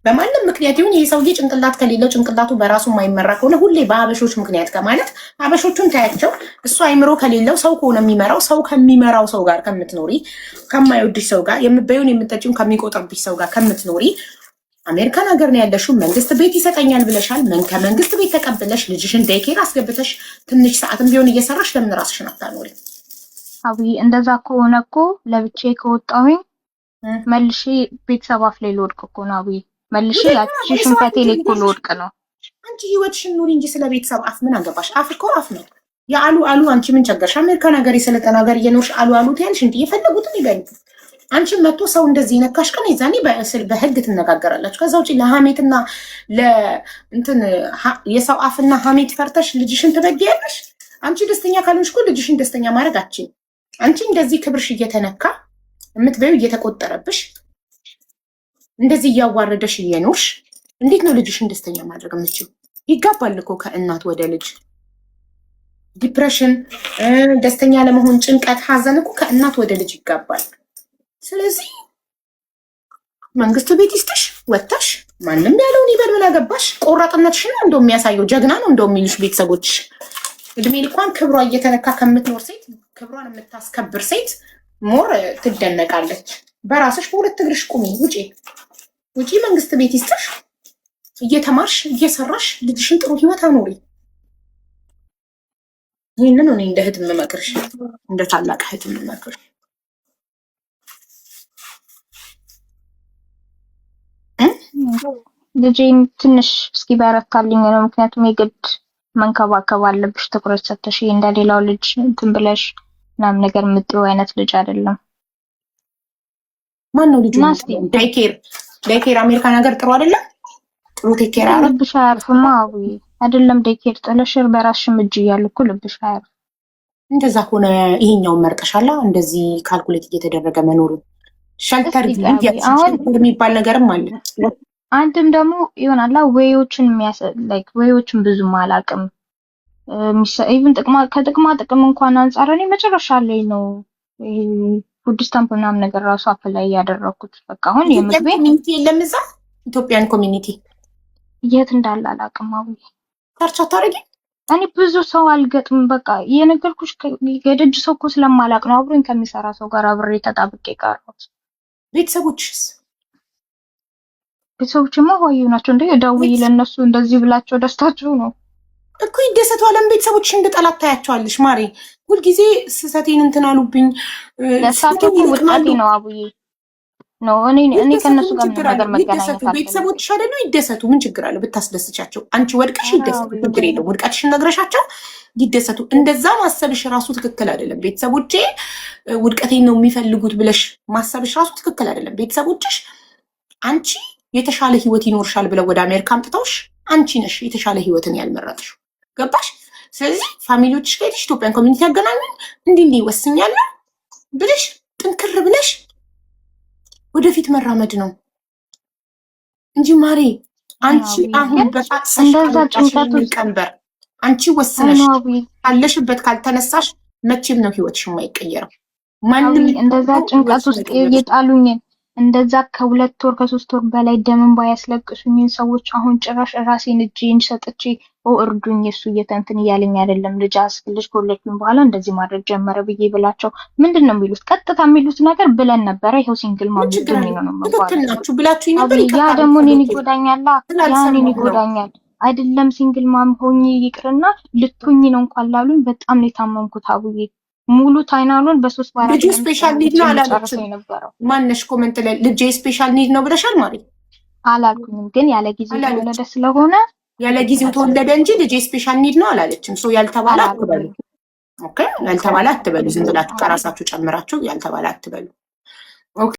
በማንም ምክንያት ይሁን ይሄ ሰውዬ ጭንቅላት ከሌለው ጭንቅላቱ በራሱ የማይመራ ከሆነ ሁሌ በአበሾች ምክንያት ከማለት አበሾቹን ታያቸው። እሱ አይምሮ ከሌለው ሰው ከሆነ የሚመራው ሰው ከሚመራው ሰው ጋር ከምትኖሪ ከማይወድሽ ሰው ጋር የምትበይውን የምትጠጪውን ከሚቆጥርብሽ ሰው ጋር ከምትኖሪ አሜሪካን ሀገር ነው ያለሽው። መንግስት ቤት ይሰጠኛል ብለሻል። ከመንግስት ቤት ተቀብለሽ ልጅሽን ዴይኬር አስገብተሽ ትንሽ ሰዓትም ቢሆን እየሰራሽ ለምን ራስሽን አታኖሪ? አዊ እንደዛ ከሆነ እኮ ለብቻዬ ከወጣሁኝ መልሼ ቤተሰብ አፍ ላይ ልወድቅ እኮ ነው። አዊ መልሼ ያቺ ሽንፈቴ ላይ እኮ ልወድቅ ነው። አንቺ ህይወትሽን ኑሪ እንጂ ስለ ቤተሰብ አፍ ምን አገባሽ? አፍ እኮ አፍ ነው። የአሉ አሉ አንቺ ምን ቸገርሽ? አሜሪካን ሀገር የሰለጠነ ሀገር እየኖርሽ አሉ አሉ ትያለሽ እንዴ? የፈለጉትን ይበሉ። አንቺን መጥቶ ሰው እንደዚህ ነካሽ ቀን የዛኔ በህግ ትነጋገራላችሁ። ከዛ ውጪ ለሀሜትና ለእንትን የሰው አፍና ሀሜት ፈርተሽ ልጅሽን ትበጊያለሽ። አንቺ ደስተኛ ካልሆንሽ እኮ ልጅሽን ደስተኛ ማድረግ አትችይም። አንቺ እንደዚህ ክብርሽ እየተነካ የምትበዩ እየተቆጠረብሽ እንደዚህ እያዋረደሽ እየኖርሽ እንዴት ነው ልጅሽን ደስተኛ ማድረግ የምትችይው? ይጋባል እኮ ከእናት ወደ ልጅ ዲፕሬሽን፣ ደስተኛ ለመሆን ጭንቀት፣ ሀዘን እኮ ከእናት ወደ ልጅ ይጋባል። ስለዚህ መንግስት ቤት ይስጥሽ ወጥተሽ ማንም ያለውን ይበል። ምን አገባሽ? ቆራጥነትሽን ነው እንደው የሚያሳየው። ጀግና ነው እንደው የሚሉሽ ቤተሰቦችሽ። እድሜ ልኳን ክብሯ እየተነካ ከምትኖር ሴት ክብሯን የምታስከብር ሴት ሞር ትደነቃለች። በራስሽ በሁለት እግርሽ ቁሚ። ውጪ መንግስት ቤት ይስጥሽ። እየተማርሽ እየሰራሽ ልጅሽን ጥሩ ህይወት አኖሪ። ይህንን እኔ እንደ እህት የምመክርሽ፣ እንደ ታላቅ እህት የምመክርሽ። ልጄን ትንሽ እስኪ በረታልኝ ነው። ምክንያቱም የግድ መንከባከብ አለብሽ ትኩረት ሰጥተሽ። እንደሌላው ልጅ እንትን ብለሽ ምናምን ነገር የምጥሩ አይነት ልጅ አይደለም። ማን ነው ልጁ? ዴይኬር አሜሪካን ሀገር ጥሩ አይደለም። ጥሩ ቴኬር አለ። ልብሽ አያርፍማ። አዊ አይደለም ዴይኬር ጥለሽ በራስሽም እጅ እያለ እኮ ልብሽ አያርፍ። እንደዛ ሆነ ይሄኛውን መርጠሻላ። እንደዚህ ካልኩሌት እየተደረገ መኖሩ ሸልተር የሚባል ነገርም አለ። አንድም ደግሞ ይሆናላ ወይዎችን ብዙም አላውቅም። ኢቭን ከጥቅማ ጥቅም እንኳን አንጻር እኔ መጨረሻ ላይ ነው ፉድ ስታምፕ ምናምን ነገር ራሱ አፕላይ ያደረኩት። በቃ አሁን የምግብ ኮሚኒቲ የለም እዛ ኢትዮጵያን ኮሚኒቲ የት እንዳለ አላውቅም። አዊ ሰርች አታረጊ? እኔ ብዙ ሰው አልገጥም። በቃ የነገርኩሽ የደጅ ሰው እኮ ስለማላውቅ ነው አብሮኝ ከሚሰራ ሰው ጋር አብሬ ተጣብቄ ቀረሁት። ቤተሰቦችማ ሆዩ ናቸው እንዴ? ደውዬ ለነሱ እንደዚህ ብላቸው ደስታቸው ነው እኮ ይደሰቱ። አለም ቤተሰቦችሽ እንደ ጠላት ታያቸዋለሽ ማሬ። ሁልጊዜ ስህተቴን እንትን አሉብኝ። ለሳቸው ውጣቴ ነው አቡዬ ነው። እኔ ከነሱ ጋር ምን ነገር መገናኘት አለ? ቤተሰቦችሽ አይደሉ? ይደሰቱ። ምን ችግር አለው ብታስደስቻቸው? አንቺ ወድቀሽ ይደሰቱ፣ ችግር የለም። ውድቀትሽን ነግረሻቸው ይደሰቱ። እንደዛ ማሰብሽ ራሱ ትክክል አይደለም። ቤተሰቦቼ ውድቀቴን ነው የሚፈልጉት ብለሽ ማሰብሽ ራሱ ትክክል አይደለም። ቤተሰቦችሽ አንቺ የተሻለ ህይወት ይኖርሻል ብለው ወደ አሜሪካ አምጥተውሽ አንቺ ነሽ የተሻለ ህይወትን ያልመረጥሽው። ገባሽ? ስለዚህ ፋሚሊዎችሽ ጋር ሄደሽ ኢትዮጵያን ኮሚኒቲ ያገናኙን እንዲህ ይወስኛለሁ ብለሽ ጥንክር ብለሽ ወደፊት መራመድ ነው እንጂ ማሬ አንቺ አሁን እንደዛ ጭንቀት ቀንበር አንቺ ወስነሽ ካለሽበት ካልተነሳሽ መቼም ነው ህይወትሽ የማይቀየረው። ማንም እንደዛ ጭንቀት ውስጥ የጣሉኝ እንደዛ ከ2 ወር ከ3 ወር በላይ ደምን ባያስለቅሱኝ ሰዎች አሁን ጭራሽ ራሴን እጄን ሰጥቼ እርዱኝ እሱ እየተንትን እያለኝ አይደለም ልጅ ከወለድኩኝ በኋላ እንደዚህ ማድረግ ጀመረ ብዬ ብላቸው ምንድነው የሚሉት? ቀጥታ የሚሉት ነገር ብለን ነበረ ይሄው ሲንግል ማም ነው ትክክልናችሁ ብላችሁ ነበር። ያ ደግሞ እኔን ይጎዳኛል። ያኔን ይጎዳኛል አይደለም ሲንግል ማም ሆኜ ይቅርና ልትሆኝ ነው እንኳን ላሉኝ በጣም ነው የታመምኩት አቡዬ። ሙሉ ታይናሉን በ3 ባራ ልጅ ስፔሻል ኒድ ነው አላልኩኝ። ማነሽ ኮሜንት ላይ ልጅ ስፔሻል ኒድ ነው ብለሻል ማለት አላልኩኝም፣ ግን ያለ ጊዜው ተወለደ ስለሆነ ያለ ጊዜው ተወለደ እንጂ ልጅ ስፔሻል ኒድ ነው አላለችም። ሶ ያልተባለ አትበሉ። ኦኬ ያልተባለ አትበሉ። ዝም ብላችሁ ከራሳችሁ ጨምራችሁ ያልተባለ አትበሉ። ኦኬ